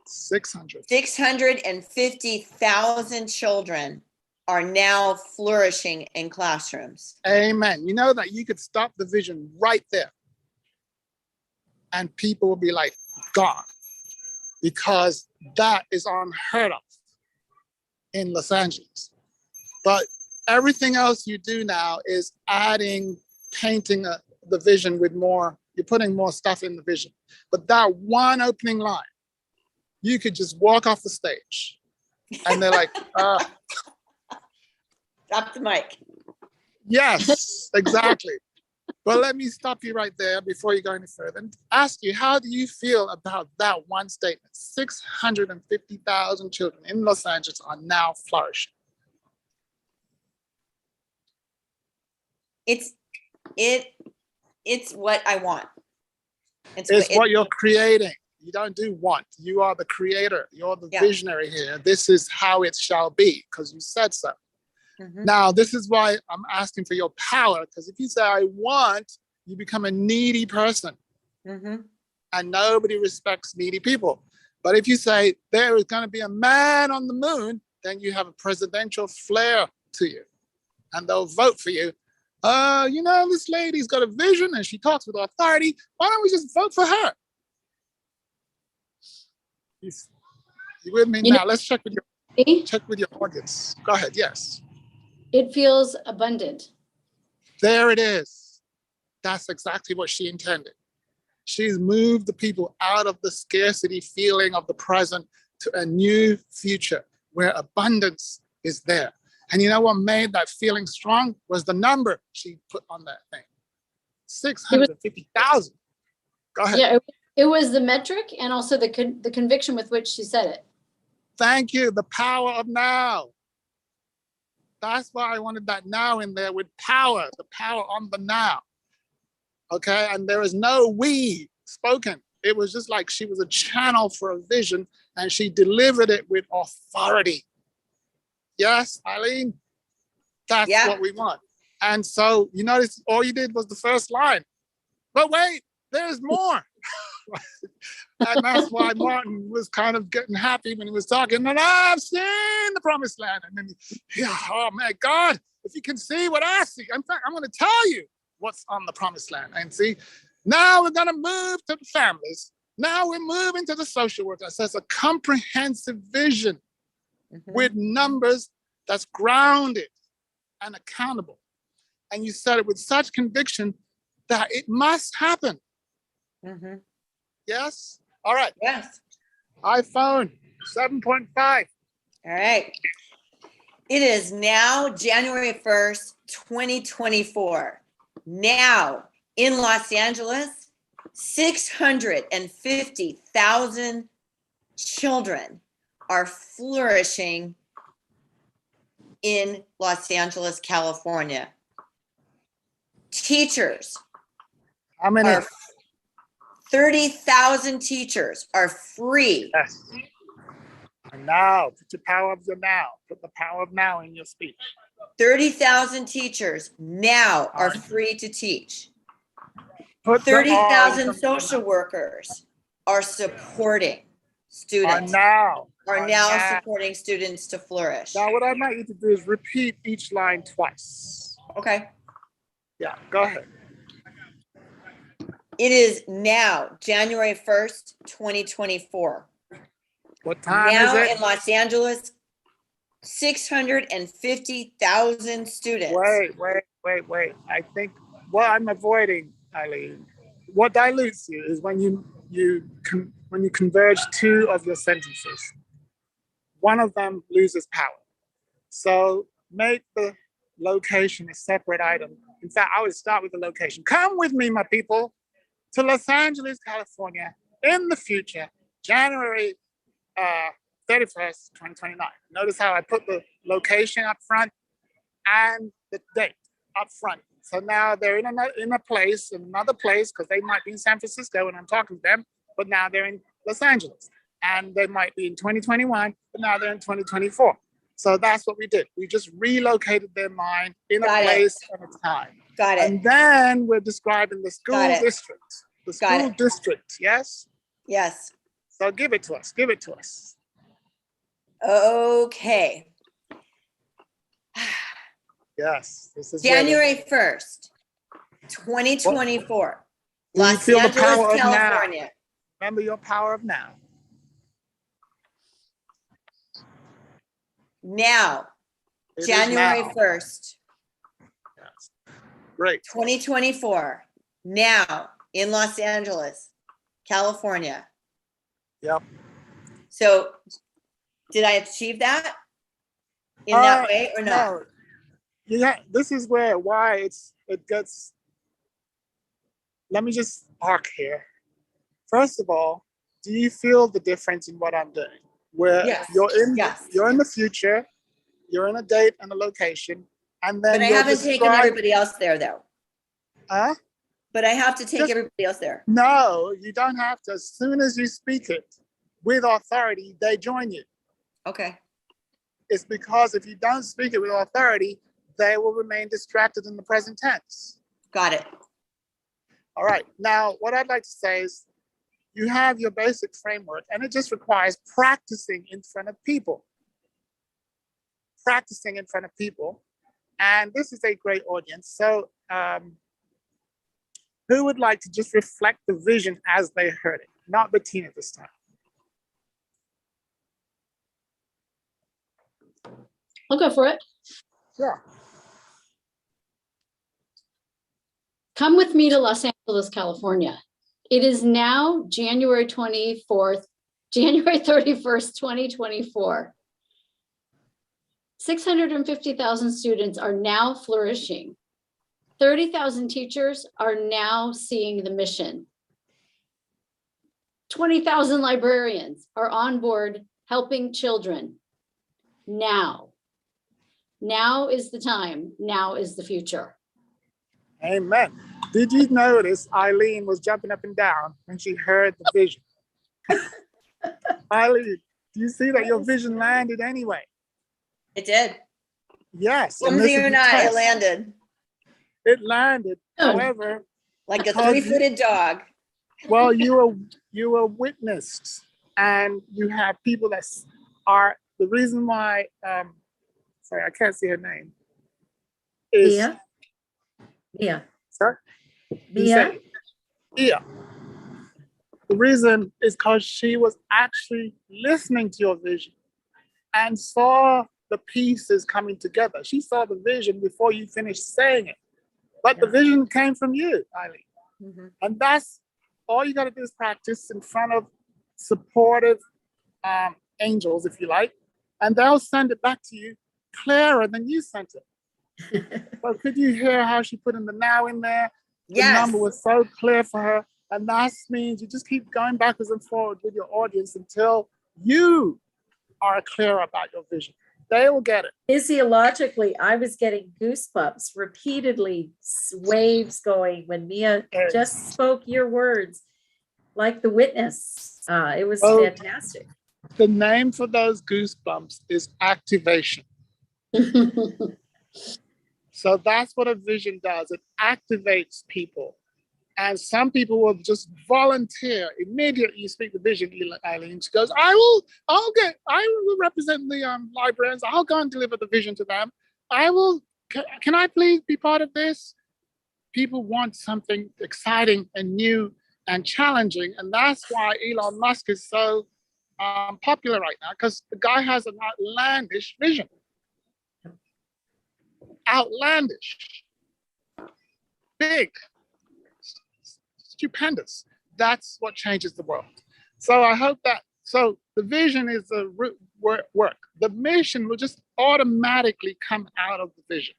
650,000 children are now flourishing in classrooms. Amen. You know that you could stop the vision right there and people will be like, gone. Because that is unheard of in Los Angeles. But everything else you do now is painting the vision with more, you're putting more stuff in the vision. But that one opening line, you could just walk off the stage and they're like, Drop the mic. Yes, exactly. But let me stop you right there before you go any further and ask you, how do you feel about that one statement? 650,000 children in Los Angeles are now flourishing. It's what I want. It's what you're creating. You don't do want. You are the creator. You're the visionary here. This is how it shall be because you said so. Mm-hmm. Now, this is why I'm asking for your power, because if you say, I want, you become a needy person. Mm-hmm. And nobody respects needy people. But if you say, there is going to be a man on the moon, then you have a presidential flair to you. And they'll vote for you. This lady's got a vision and she talks with authority. Why don't we just vote for her? You with me now? Let's check with you. check with your audience. Go ahead. Yes. It feels abundant. There it is. That's exactly what she intended. She's moved the people out of the scarcity feeling of the present to a new future where abundance is there. And you know what made that feeling strong was the number she put on that thing. 650,000. Go ahead. Yeah, it was the metric and also the conviction with which she said it. Thank you. The power of now. That's why I wanted that now in there with power, the power on the now. Okay. And there is no we spoken. It was just like she was a channel for a vision and she delivered it with authority. Yes, Eileen? That's what we want. And so you notice all you did was the first line. But wait, there's more. And that's why Martin was kind of getting happy when he was talking. And I've seen the promised land. And then, oh my God, if you can see what I see. In fact, I'm going to tell you what's on the promised land. And see, now we're going to move to the families. Now we're moving to the social workers. So it's a comprehensive vision with numbers that's grounded and accountable. And you said it with such conviction that it must happen. Yes? All right. Yes. iPhone 7.5. All right. It is now January 1st, 2024. Now in Los Angeles, 650,000 children are flourishing in Los Angeles, California. Teachers How many? are 30,000 teachers are free. Yes. And now, put your power of your now. Put the power of now in your speech. 30,000 teachers now are free to teach. Put the 30,000 all- social workers are supporting students, are now supporting students to flourish. Now, what I'd like you to do is repeat each line twice. Okay. Yeah, go ahead. It is now January 1st, 2024. What time Now is it? in Los Angeles, 650,000 students. Wait. I think what I'm avoiding, Eileen, what dilutes you is when you converge two of your sentences. One of them loses power. So make the location a separate item. In fact, I would start with the location. Come with me, my people, to Los Angeles, California, in the future, January 31st, 2029. Notice how I put the location up front and the date up front. So now they're in another place, because they might be in San Francisco when I'm talking to them, but now they're in Los Angeles. And they might be in 2021, but now they're in 2024. So that's what we did. We just relocated their mind in a place and a time. Got it. And then we're describing the school district. The school district, yes? Yes. So give it to us. Okay. Yes. This is January 1st, 2024. Do you Los feel the Angeles, power of now? California. Remember your power of now. Now, It is January now. 1st, Yes. Great. 2024. Now in Los Angeles, California. Yep. So did I achieve that in that way or not? No. Yeah, this is why it gets. Let me just arc here. First of all, do you feel the difference in what I'm doing? Where you're in the future, you're in a date and a location, and then but I haven't taken everybody else there though. Huh? But I have to take everybody else there. No, you don't have to. As soon as you speak it with authority, they join you. Okay. It's because if you don't speak it with authority, they will remain distracted in the present tense. Got it. All right. Now, what I'd like to say is you have your basic framework, and it just requires practicing in front of people. And this is a great audience. So who would like to just reflect the vision as they heard it? Not Bettina this time. I'll go for it. Yeah. Come with me to Los Angeles, California. It is now January 31st, 2024. 650,000 students are now flourishing. 30,000 teachers are now seeing the mission. 20,000 librarians are on board helping children. Now is the time. Now is the future. Amen. Did you notice Eileen was jumping up and down when she heard the vision? Eileen, do you see that your vision landed anyway? It did. Yes. and Believe this it is or the not, it test. landed It landed. Good. However, like a Because- 3-footed dog. well, you were witnessed, and you have people that are the reason why. Sorry, I can't see her name. Is Mia. sorry? You Mia. say- Yeah. The reason is because she was actually listening to your vision and saw the pieces coming together. She saw the vision before you finished saying it. But the vision came from you, Eileen. Mhm. And that's all you got to do is practice in front of supportive angels, if you like, and they'll send it back to you clearer than you sent it. But could you hear how she put in the now in there? The Yes. number was so clear for her. And that means you just keep going backwards and forward with your audience until you are clear about your vision. They will get it. Physiologically, I was getting goosebumps repeatedly, waves going when Mia Yes. just spoke your words, like the witness. It was Oh. fantastic. The name for those goosebumps is activation. So that's what a vision does. It activates people. And some people will just volunteer immediately. You speak the vision, Eileen. She goes, I will represent the librarians. I'll go and deliver the vision to them. Can I please be part of this? People want something exciting and new and challenging. And that's why Elon Musk is so popular right now, because the guy has an outlandish vision. Outlandish. Big. Stupendous. That's what changes the world. So I hope that, so the vision is the work. The mission will just automatically come out of the vision.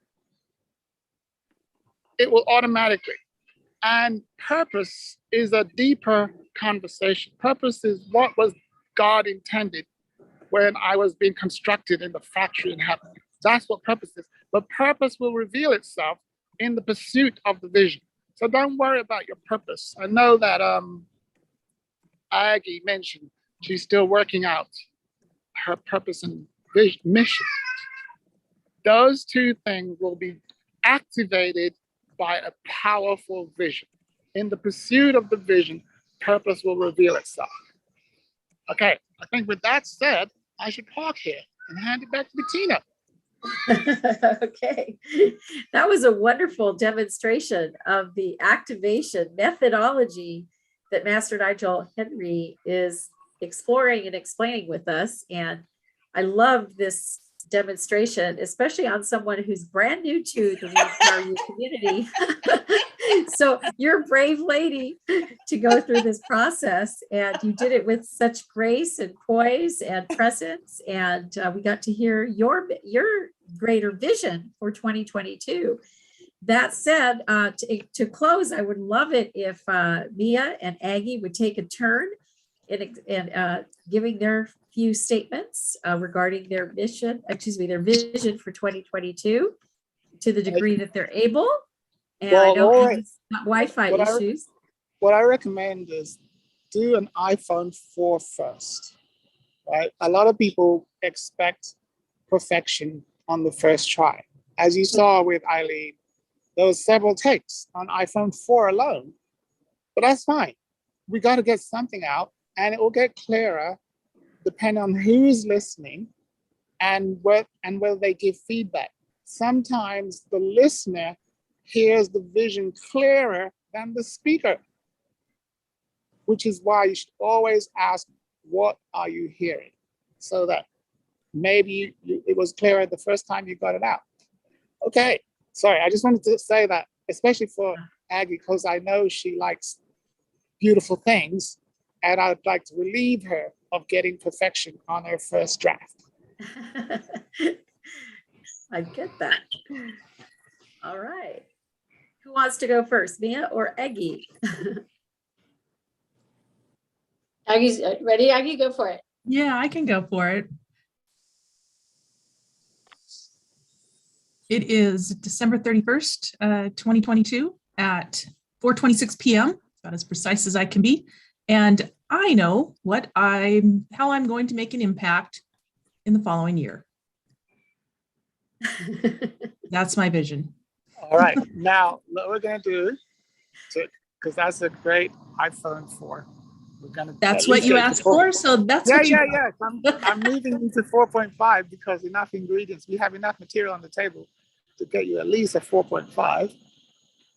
It will automatically. And purpose is a deeper conversation. Purpose is what was God intended when I was being constructed in the factory in heaven. That's what purpose is. But purpose will reveal itself in the pursuit of the vision. So don't worry about your purpose. I know that Aggie mentioned she's still working out her purpose and mission. Those two things will be activated by a powerful vision. In the pursuit of the vision, purpose will reveal itself. Okay, I think with that said, I should park here and hand it back to Bettina. Okay, that was a wonderful demonstration of the activation methodology that Master Nigel Henry is exploring and explaining with us. And I love this demonstration, especially on someone who's brand new to the We Empower You community. So you're a brave lady to go through this process, and you did it with such grace and poise and presence. And we got to hear your greater vision for 2022. That said, to close, I would love it if Mia and Aggie would take a turn in giving their few statements regarding their vision for 2022 to the degree that they're able. And I know Aggie's got Wi-Fi issues. What I recommend is do an iPhone 4 first, right? A lot of people expect perfection on the first try. As you saw with Eileen, there was several takes on iPhone 4 alone, but that's fine. We got to get something out, and it will get clearer depending on who's listening and whether they give feedback. Sometimes the listener hears the vision clearer than the speaker, which is why you should always ask, what are you hearing? So that maybe it was clearer the first time you got it out. Okay, sorry, I just wanted to say that, especially for Aggie, because I know she likes beautiful things, and I'd like to relieve her of getting perfection on her first draft. I get that. All right. Who wants to go first, Mia or Eggie? Aggie's ready. Aggie, go for it. Yeah, I can go for it. It is December 31st, 2022 at 4:26 p.m., about as precise as I can be. And I know how I'm going to make an impact in the following year. That's my vision. All right, now what we're gonna do, because that's a great iPhone 4. We're gonna. That's what you asked for, so that's Yeah, what you yeah, yeah. I'm moving into 4.5 because enough ingredients. We have enough material on the table to get you at least a 4.5.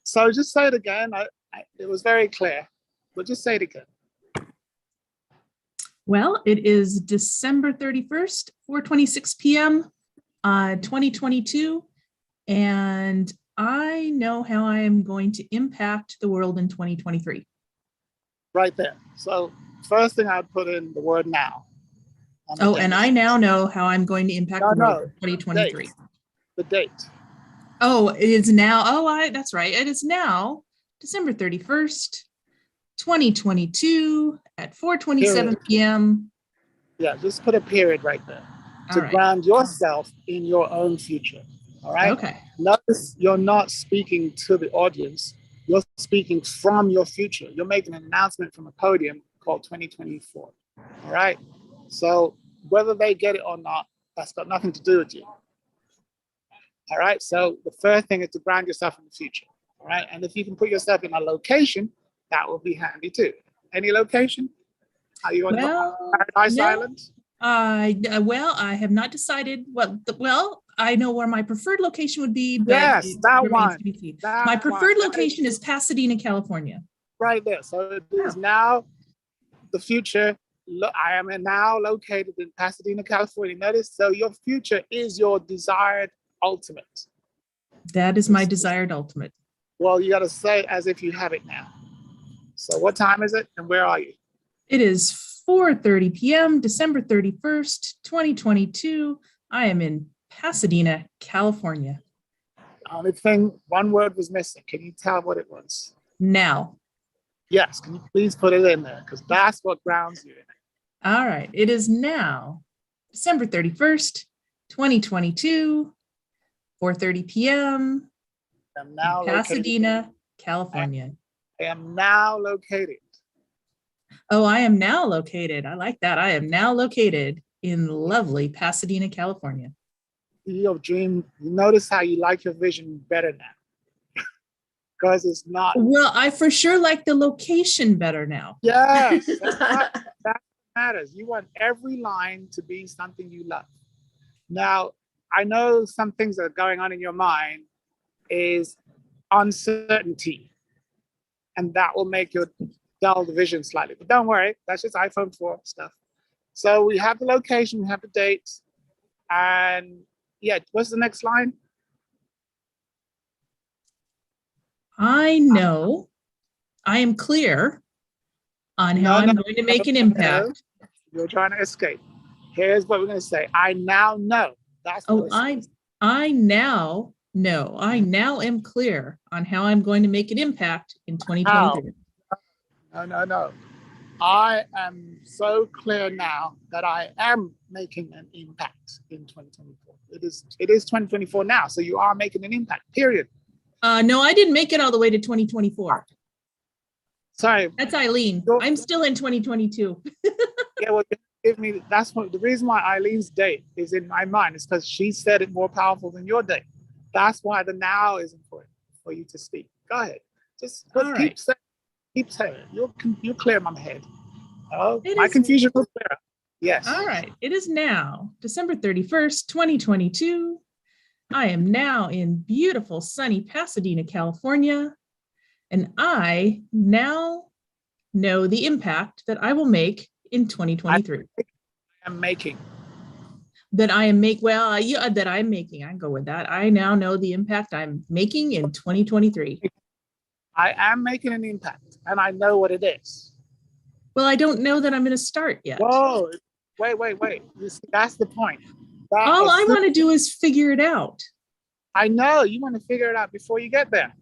So just say it again. It was very clear, but just say it again. Well, it is December 31st, 4:26 p.m., 2022, and I know how I am going to impact the world in 2023. Right there. So first thing I'd put in the word now. Oh, and I now know how I'm going to impact the world in 2023. The date. Oh, it is now. Oh, that's right. It is now December 31st, 2022 at 4:27 p.m. Yeah, just put a period right there to All right. ground yourself in your own future. All right. Okay. Notice you're not speaking to the audience. You're speaking from your future. You're making an announcement from a podium called 2024. All right. So whether they get it or not, that's got nothing to do with you. All right. So the first thing is to ground yourself in the future. All right. And if you can put yourself in a location, that will be handy too. Any location? Are you on Paradise Island? Well, I have not decided. Well, I know where my preferred location would be, but yes, that one. My preferred location is Pasadena, California. Right there. So it is now the future. I am now located in Pasadena, California. Notice, so your future is your desired ultimate. That is my desired ultimate. Well, you got to say it as if you have it now. So what time is it and where are you? It is 4:30 p.m., December 31st, 2022. I am in Pasadena, California. Only thing, one word was missing. Can you tell what it was? Now. Yes, can you please put it in there? Because that's what grounds you in it. All right, it is now December 31st, 2022, 4:30 p.m. I'm now in Pasadena, California. I am now located. Oh, I am now located. I like that. I am now located in lovely Pasadena, California. Your dream, you notice how you like your vision better now. Because it's not. Well, I for sure like the location better now. Yes, that matters. You want every line to be something you love. Now, I know some things that are going on in your mind is uncertainty. And that will make you dull the vision slightly. But don't worry, that's just iPhone 4 stuff. So we have the location, we have the date. And yeah, what's the next line? I know, I am clear on how I'm going to make an impact. You're trying to escape. Here's what we're going to say. I now know. That's what I now know. I now am clear on how I'm going to make an impact in 2023. No. I am so clear now that I am making an impact in 2024. It is 2024 now, so you are making an impact, period. No, I didn't make it all the way to 2024. Sorry. That's Eileen. I'm still in 2022. Yeah, well, give me, that's what the reason why Eileen's date is in my mind is because she said it more powerful than your date. That's why the now is important for you to speak. Go ahead. Just keep saying it. You'll clear my head. Oh, my confusion will clear up. Yes. All right. It is now December 31st, 2022. I am now in beautiful sunny Pasadena, California, and I now know the impact that I will make in 2023. I am making. that I am that I'm making. I can go with that. I now know the impact I'm making in 2023. I am making an impact, and I know what it is. Well, I don't know that I'm going to start yet. Whoa, wait. You see, that's the point. All I want to do is figure it out. I know you want to figure it out before you get there.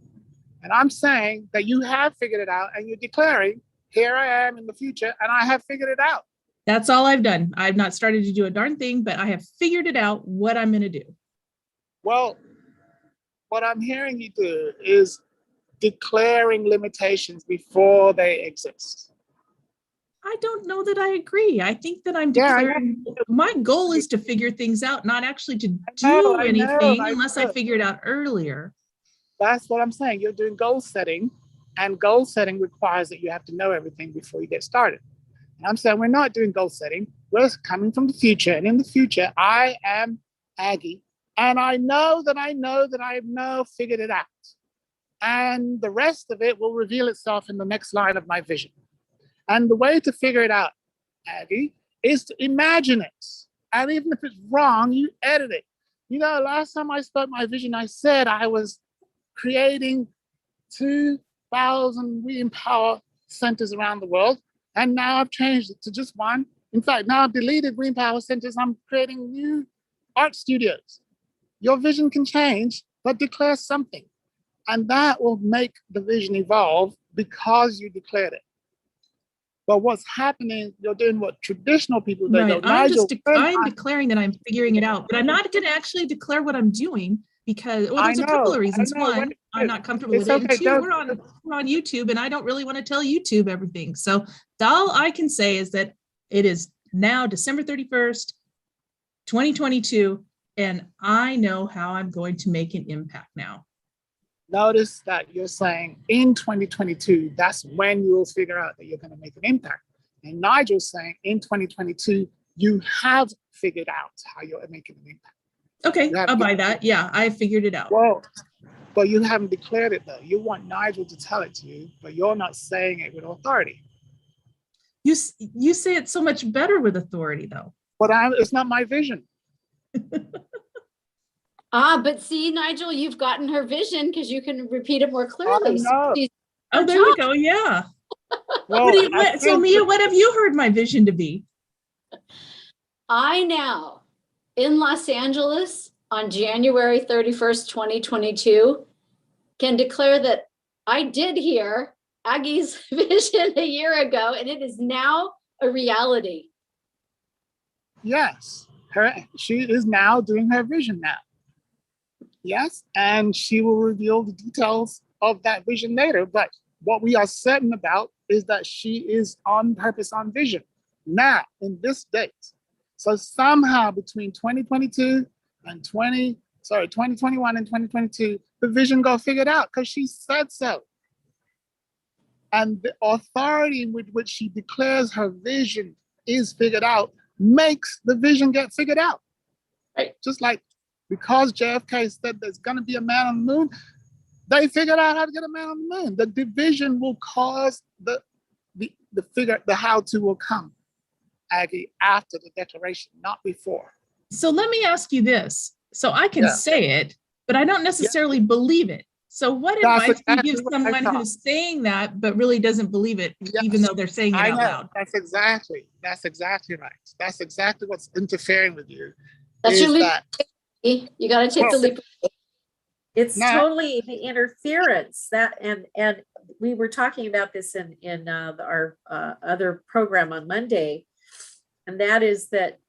And I'm saying that you have figured it out, and you're declaring, here I am in the future, and I have figured it out. That's all I've done. I've not started to do a darn thing, but I have figured it out what I'm going to do. Well, what I'm hearing you do is declaring limitations before they exist. I don't know that I agree. I think that I'm declaring my goal is to figure things out, not actually to do anything unless I figure it out earlier. That's what I'm saying. You're doing goal setting, and goal setting requires that you have to know everything before you get started. And I'm saying we're not doing goal setting. We're coming from the future. And in the future, I am Aggie. And I know that I have now figured it out. And the rest of it will reveal itself in the next line of my vision. And the way to figure it out, Aggie, is to imagine it. And even if it's wrong, you edit it. You know, last time I spoke my vision, I said I was creating 2,000 We Empower centers around the world. And now I've changed it to just one. In fact, now I've deleted We Empower centers. I'm creating new art studios. Your vision can change, but declare something. And that will make the vision evolve because you declared it. But what's happening, you're doing what traditional people do. Right. I'm declaring that I'm figuring it out, but I'm not going to actually declare what I'm doing because, well, there's a couple of reasons. One, I'm not comfortable with it. And two, we're on YouTube, and I don't really want to tell YouTube everything. So all I can say is that it is now December 31st, 2022, and I know how I'm going to make an impact now. Notice that you're saying in 2022, that's when you'll figure out that you're going to make an impact. And Nigel's saying in 2022, you have figured out how you're making an impact. Okay, I'll buy that. Yeah, I figured it out. Well, but you haven't declared it though. You want Nigel to tell it to you, but you're not saying it with authority. You say it so much better with authority though. But it's not my vision. But see, Nigel, you've gotten her vision because you can repeat it more clearly. Oh, there we go. Yeah. Well, so Mia, what have you heard my vision to be? I now, in Los Angeles on January 31st, 2022, can declare that I did hear Aggie's vision a year ago, and it is now a reality. Yes, she is now doing her vision now. Yes, and she will reveal the details of that vision later. But what we are certain about is that she is on purpose, on vision now in this date. So somehow between 2022 and 2021 and 2022, the vision got figured out because she said so. And the authority with which she declares her vision is figured out makes the vision get figured out. Right? Just like because JFK said there's going to be a man on the moon, they figured out how to get a man on the moon. The division will cause the how-to will come, Aggie, after the declaration, not before. So let me ask you this. So I can say it, but I don't necessarily believe it. So what advice do you give someone who's saying that, but really doesn't believe it, even though they're saying it out loud? That's exactly right. That's exactly what's interfering with you. That's your leap. You got to take the leap. It's totally the interference that, and we were talking about this in our other program on Monday, and that is that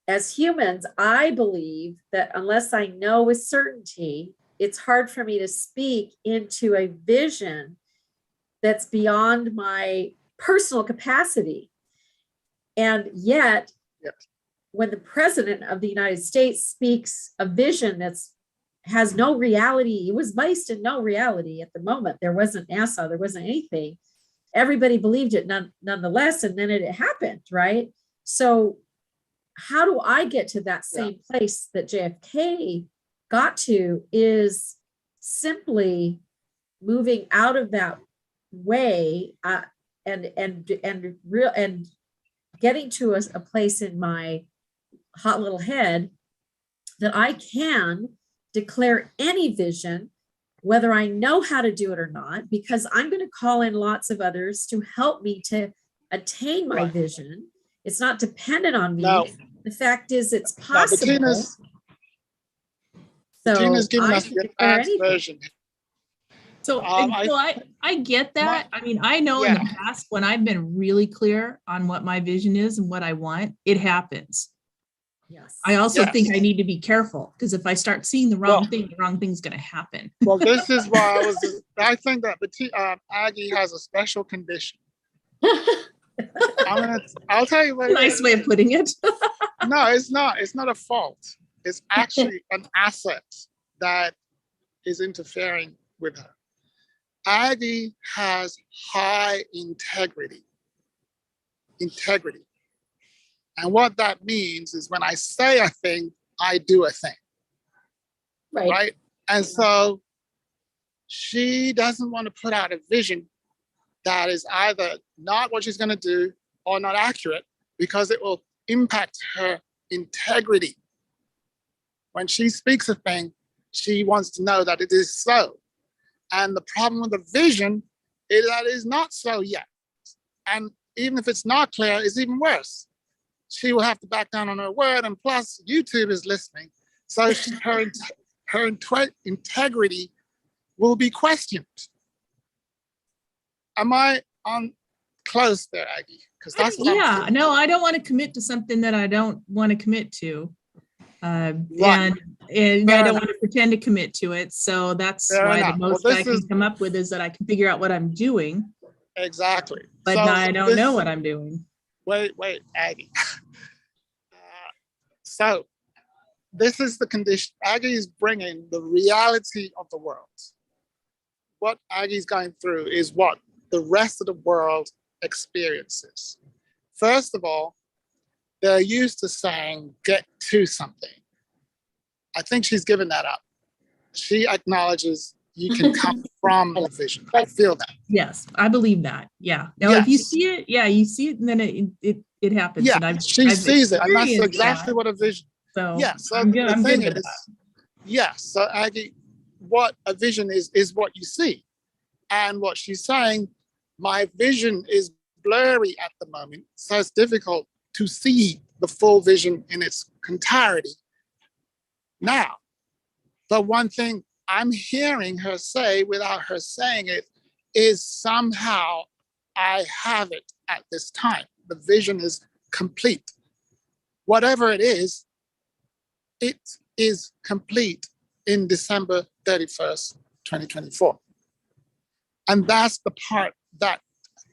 as humans, I believe that unless I know with certainty, it's hard for me to speak into a vision that's beyond my personal capacity. And yet, when the president of the United States speaks a vision has no reality, it was based in no reality at the moment. There wasn't NASA, there wasn't anything. Everybody believed it nonetheless, and then it happened, right? So how do I get to that same place that JFK got to is simply moving out of that way and getting to a place in my hot little head that I can declare any vision, whether I know how to do it or not, because I'm going to call in lots of others to help me to attain my Right. vision. It's not dependent on me. Now, The fact is, it's now possible. Bettina's giving I us can the declare advanced anything. version. So, I get that. I mean, I know in the past when I've been really clear on what my vision is and what I want, it happens. Yes. I also think Yes. I need to be careful because if I start seeing the wrong thing, the wrong thing's going to happen. Well, this is why I think that Aggie has a special condition. I'll tell you what it Nice is. way of putting it. No, it's not. It's not a fault. It's actually an asset that is interfering with her. Aggie has high integrity. Integrity. And what that means is when I say a thing, I do a thing. Right? And so she doesn't want to put out a vision that is either not what she's going to do or not accurate because it will impact her integrity. When she speaks a thing, she wants to know that it is so. And the problem with the vision is that it is not so yet. And even if it's not clear, it's even worse. She will have to back down on her word, and plus YouTube is listening. So her integrity will be questioned. Am I on close there, Aggie? Because that's what I'm feeling. No, I don't want to commit to something that I don't want to commit to. And I don't want to pretend to commit to it. So that's why the most I can come up with is that I can figure out what I'm doing. Exactly. But now I don't know what I'm doing. Wait, Aggie. So this is the condition. Aggie is bringing the reality of the world. What Aggie's going through is what the rest of the world experiences. First of all, they're used to saying, get to something. I think she's given that up. She acknowledges you can come from a vision. I feel that. Yes, I believe that. Yeah. Now, if you see it, you see it, and then it happens. Yeah, and she sees it, and that's exactly what a vision. So yeah, so I'm the thing good with is, that. yeah. So Aggie, what a vision is what you see, and what she's saying. My vision is blurry at the moment, so it's difficult to see the full vision in its entirety. Now, the one thing I'm hearing her say without her saying it is somehow I have it at this time. The vision is complete. Whatever it is complete in December 31st, 2024. And that's the part that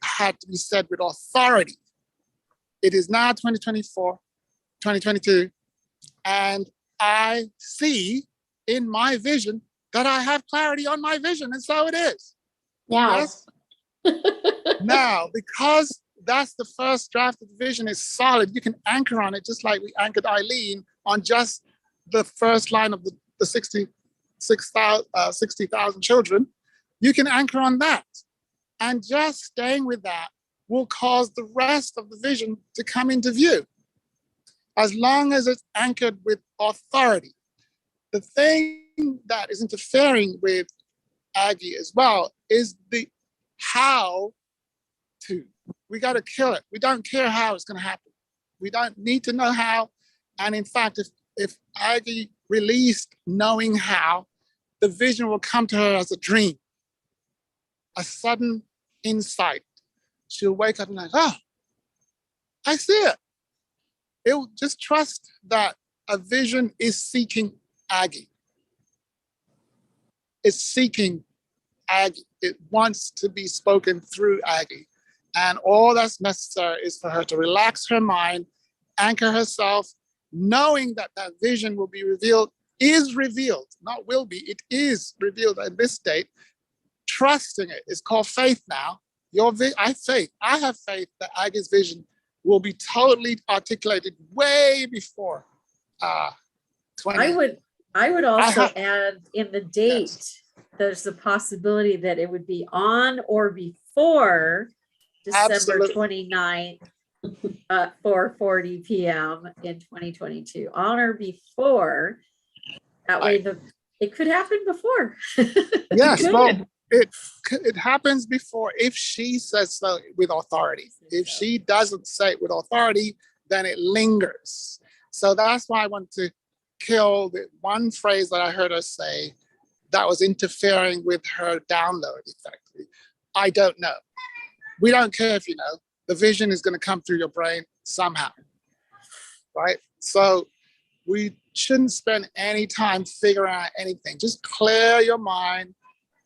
had to be said with authority. It is now 2024, 2022, and I see in my vision that I have clarity on my vision, and so it is. Yeah. Yes? Now, because that's the first draft of the vision is solid, you can anchor on it just like we anchored Eileen on just the first line of the 60,000 children. You can anchor on that. And just staying with that will cause the rest of the vision to come into view, as long as it's anchored with authority. The thing that is interfering with Aggie as well is the how to. We got to kill it. We don't care how it's going to happen. We don't need to know how. And in fact, if Aggie released knowing how, the vision will come to her as a dream, a sudden insight. She'll wake up and like, oh, I see it. It will just trust that a vision is seeking Aggie. It's seeking Aggie. It wants to be spoken through Aggie. And all that's necessary is for her to relax her mind, anchor herself, knowing that that vision will be revealed, is revealed, not will be, it is revealed at this date. Trusting it is called faith now. I have faith that Aggie's vision will be totally articulated way before 20. I would also add in the date, yes, there's the possibility that it would be on or before December 29th, at 4:40 p.m. in 2022. On or before. That way, it could happen before. Yes, Good. well, it happens before if she says so with authority. If she doesn't say it with authority, then it lingers. So that's why I want to kill the one phrase that I heard her say that was interfering with her download effectively. I don't know. We don't care if you know. The vision is going to come through your brain somehow, right? So we shouldn't spend any time figuring out anything. Just clear your mind,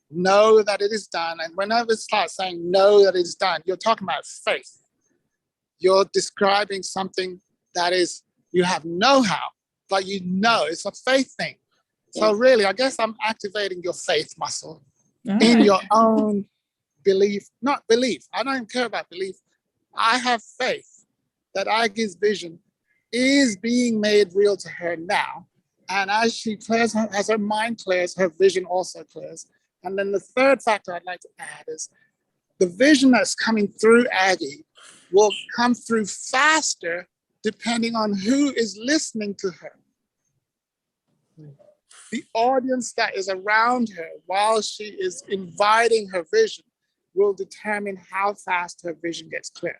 know that it is done. And whenever it starts saying know that it's done, you're talking about faith. You're describing something that is, you have know-how, but you know it's a faith thing. So really, I guess I'm activating your faith muscle in your own belief, not belief. I don't even care about belief. I have faith that Aggie's vision is being made real to her now. And as she clears, as her mind clears, her vision also clears. And then the third factor I'd like to add is the vision that's coming through Aggie will come through faster depending on who is listening to her. The audience that is around her while she is inviting her vision will determine how fast her vision gets clear.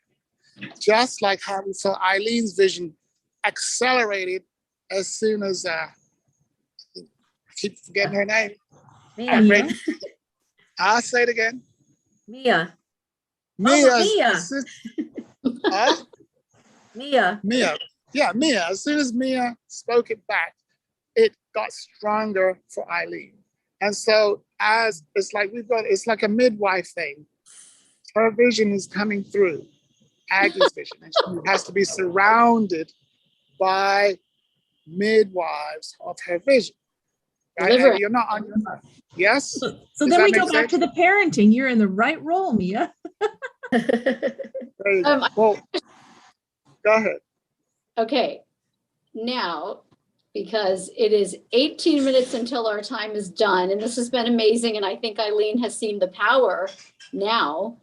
Just like how we saw Eileen's vision accelerated as soon as, I keep forgetting her name. Mia. I'll say it again. Mia. Mia. Mia. Yeah, Mia. As soon as Mia spoke it back, it got stronger for Eileen. And so as it's like a midwife thing. Her vision is coming through Aggie's vision. And she has to be surrounded by midwives of her vision. Right? And you're not on your own. Yes? So then we go back to the parenting. You're in the right role, Mia. There you go. Well, go ahead. Okay, now, because it is 18 minutes until our time is done, and this has been amazing, and I think Eileen has seen the power now.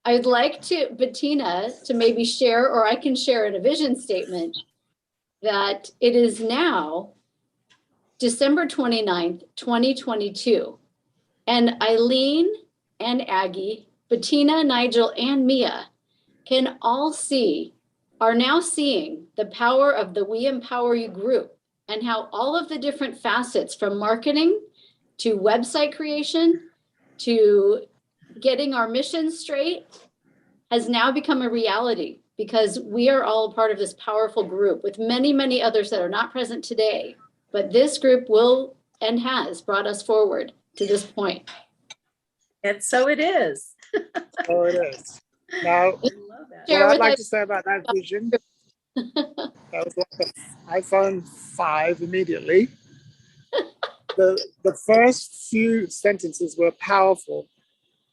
I'd like Bettina to maybe share, or I can share in a vision statement, that it is now December 29th, 2022, and Eileen and Aggie, Bettina, Nigel, and Mia can all are now seeing the power of the We Empower You group and how all of the different facets from marketing to website creation to getting our mission straight has now become a reality, because we are all a part of this powerful group with many, many others that are not present today. But this group will and has brought us forward to this point. And so it is. So it is. Now, what I'd like to say about that vision, that was like an iPhone 5 immediately. The first few sentences were powerful.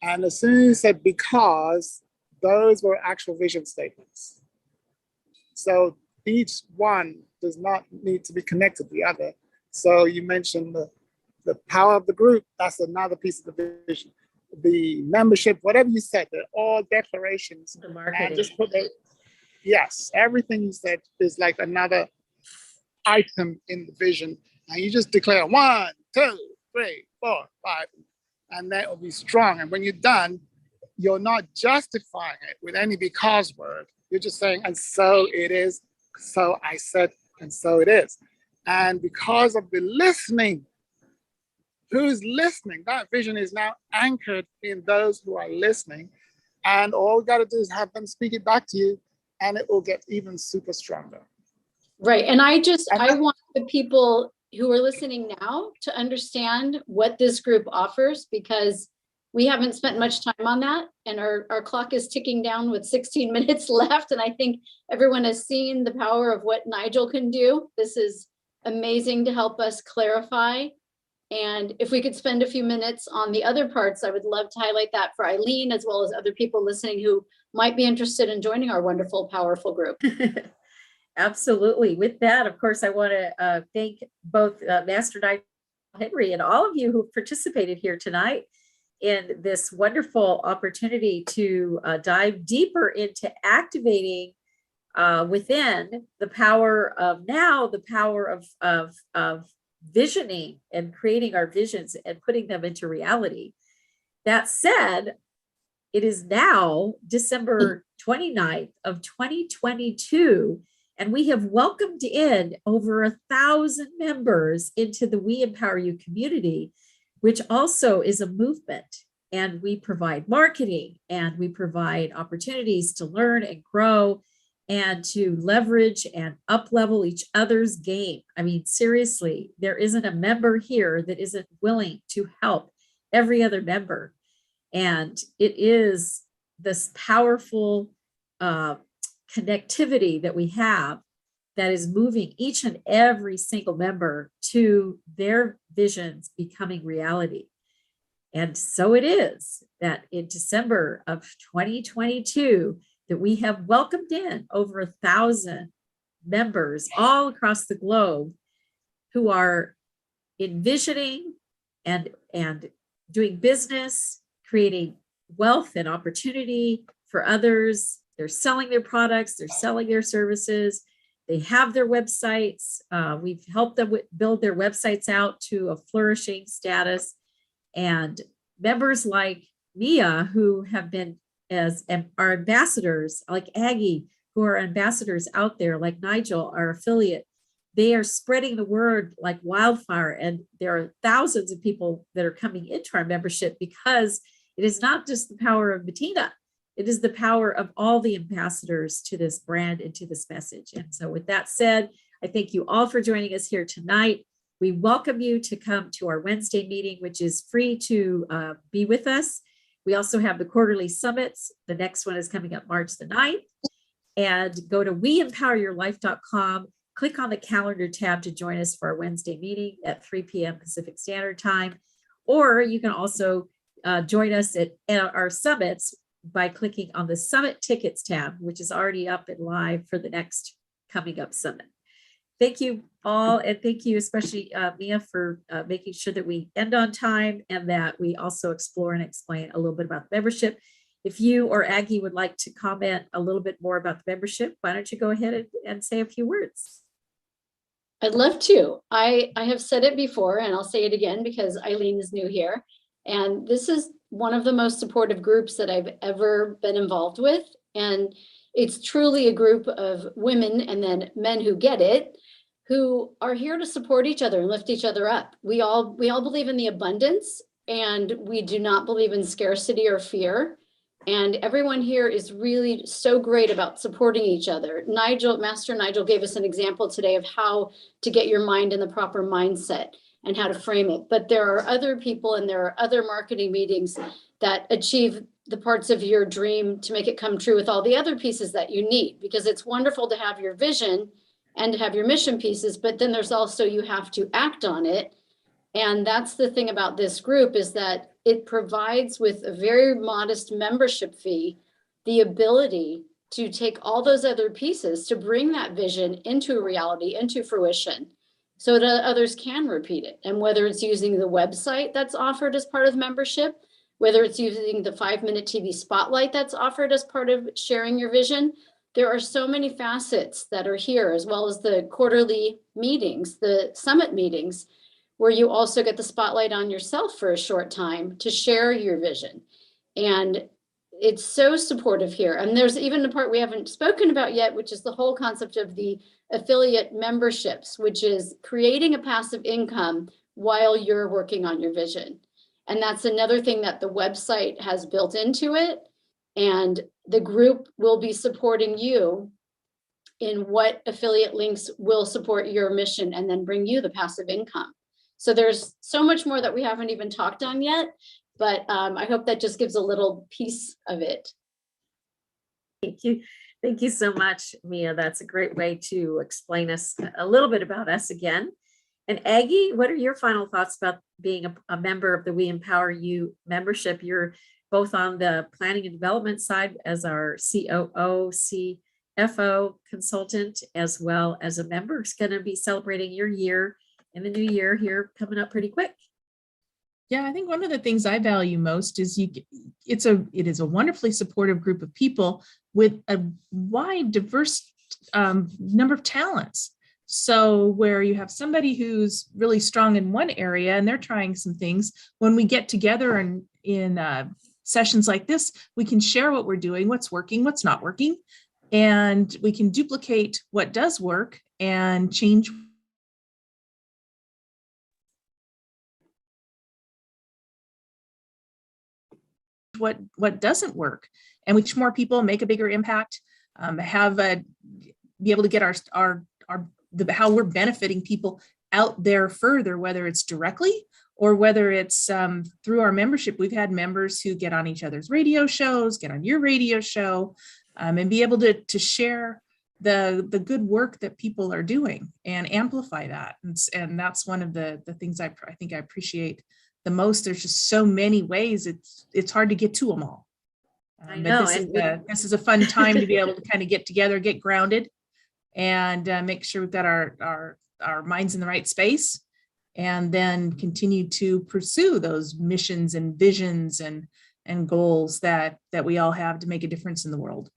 And as soon as you said because, those were actual vision statements. So each one does not need to be connected to the other. So you mentioned the power of the group, that's another piece of the vision. The membership, whatever you said, they're all declarations. The marketing. And just put yes, everything you said is like another item in the vision. And you just declare 1, 2, 3, 4, 5, and that will be strong. And when you're done, you're not justifying it with any because word. You're just saying, and so it is, so I said, and so it is. And because of the listening, who's listening, that vision is now anchored in those who are listening. And all we got to do is have them speak it back to you, and it will get even super stronger. Right. And I want the people who are listening now to understand what this group offers, because we haven't spent much time on that, and our clock is ticking down with 16 minutes left. And I think everyone has seen the power of what Nigel can do. This is amazing to help us clarify. And if we could spend a few minutes on the other parts, I would love to highlight that for Eileen, as well as other people listening who might be interested in joining our wonderful, powerful group. Absolutely. With that, of course, I want to thank both Master Nigel Henry and all of you who participated here tonight. in this wonderful opportunity to dive deeper into activating within the power of now, the power of visioning and creating our visions and putting them into reality. That said, it is now December 29th of 2022, and we have welcomed in over 1,000 members into the We Empower You community, which also is a movement. And we provide marketing and we provide opportunities to learn and grow and to leverage and up-level each other's game. I mean, seriously, there isn't a member here that isn't willing to help every other member. And it is this powerful connectivity that we have that is moving each and every single member to their visions becoming reality. And so it is that in December of 2022, that we have welcomed in over 1,000 members all across the globe who are envisioning and doing business, creating wealth and opportunity for others. They're selling their products, they're selling their services, they have their websites. We've helped them build their websites out to a flourishing status. And members like Mia, who have been as our ambassadors, like Aggie, who are ambassadors out there, like Nigel, our affiliate, they are spreading the word like wildfire. And there are thousands of people that are coming into our membership because it is not just the power of Bettina, it is the power of all the ambassadors to this brand and to this message. And so with that said, I thank you all for joining us here tonight. We welcome you to come to our Wednesday meeting, which is free to be with us. We also have the quarterly summits. The next one is coming up March the 9th. And go to WeEmpowerYourLife.com, click on the calendar tab to join us for our Wednesday meeting at 3 p.m. Pacific Standard Time. Or you can also join us at our summits by clicking on the Summit Tickets tab, which is already up and live for the next coming up summit. Thank you all, and thank you especially Mia for making sure that we end on time and that we also explore and explain a little bit about the membership. If you or Aggie would like to comment a little bit more about the membership, why don't you go ahead and say a few words? I'd love to. I have said it before and I'll say it again because Eileen is new here. And this is one of the most supportive groups that I've ever been involved with. And it's truly a group of women and then men who get it, who are here to support each other and lift each other up. We all believe in the abundance, and we do not believe in scarcity or fear. And everyone here is really so great about supporting each other. Master Nigel gave us an example today of how to get your mind in the proper mindset and how to frame it. But there are other people and there are other marketing meetings that achieve the parts of your dream to make it come true with all the other pieces that you need, because it's wonderful to have your vision and to have your mission pieces, but then there's also, you have to act on it. And that's the thing about this group, is that it provides, with a very modest membership fee, the ability to take all those other pieces to bring that vision into reality, into fruition, so that others can repeat it. And whether it's using the website that's offered as part of membership, whether it's using the 5-minute TV spotlight that's offered as part of sharing your vision, there are so many facets that are here, as well as the quarterly meetings, the summit meetings, where you also get the spotlight on yourself for a short time to share your vision. And it's so supportive here. And there's even the part we haven't spoken about yet, which is the whole concept of the affiliate memberships, which is creating a passive income while you're working on your vision. And that's another thing that the website has built into it. And the group will be supporting you in what affiliate links will support your mission and then bring you the passive income. So there's so much more that we haven't even talked on yet, but I hope that just gives a little piece of it. Thank you. Thank you so much, Mia. That's a great way to explain us a little bit about us again. And Aggie, what are your final thoughts about being a member of the We Empower You membership? You're both on the planning and development side as our COO, CFO consultant, as well as a member. It's going to be celebrating your year in the new year here coming up pretty quick. Yeah, I think one of the things I value most is it is a wonderfully supportive group of people with a wide, diverse number of talents. So where you have somebody who's really strong in one area and they're trying some things, when we get together and in sessions like this, we can share what we're doing, what's working, what's not working, and we can duplicate what does work and change what doesn't work, and which more people make a bigger impact, be able to get how we're benefiting people out there further, whether it's directly or whether it's through our membership. We've had members who get on each other's radio shows, get on your radio show, and be able to share the good work that people are doing and amplify that. And that's one of the things I think I appreciate the most. There's just so many ways, it's hard to get to them all. I know. But this is a fun time to be able to kind of get together, get grounded, and make sure we've got our minds in the right space, and then continue to pursue those missions and visions and goals that we all have to make a difference in the world.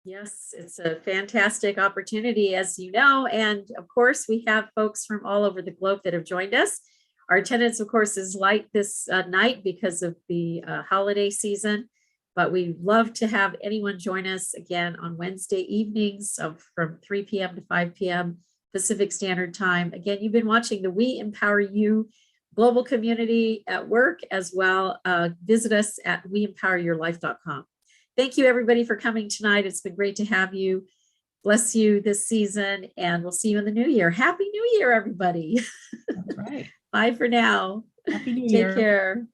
Yes, it's a fantastic opportunity, as you know. And of course, we have folks from all over the globe that have joined us. Our attendance, of course, is light this night because of the holiday season, but we love to have anyone join us again on Wednesday evenings from 3 p.m. to 5 p.m. Pacific Standard Time. Again, you've been watching the We Empower You global community at work as well. Visit us at weempoweryourlife.com. Thank you, everybody, for coming tonight. It's been great to have you. Bless you this season, and we'll see you in the new year. Happy New Year, everybody. That's right. Bye for now. Happy New Year. Take care.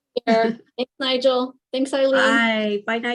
Thanks, Nigel. Thanks, Eileen. Bye. Bye, Nigel.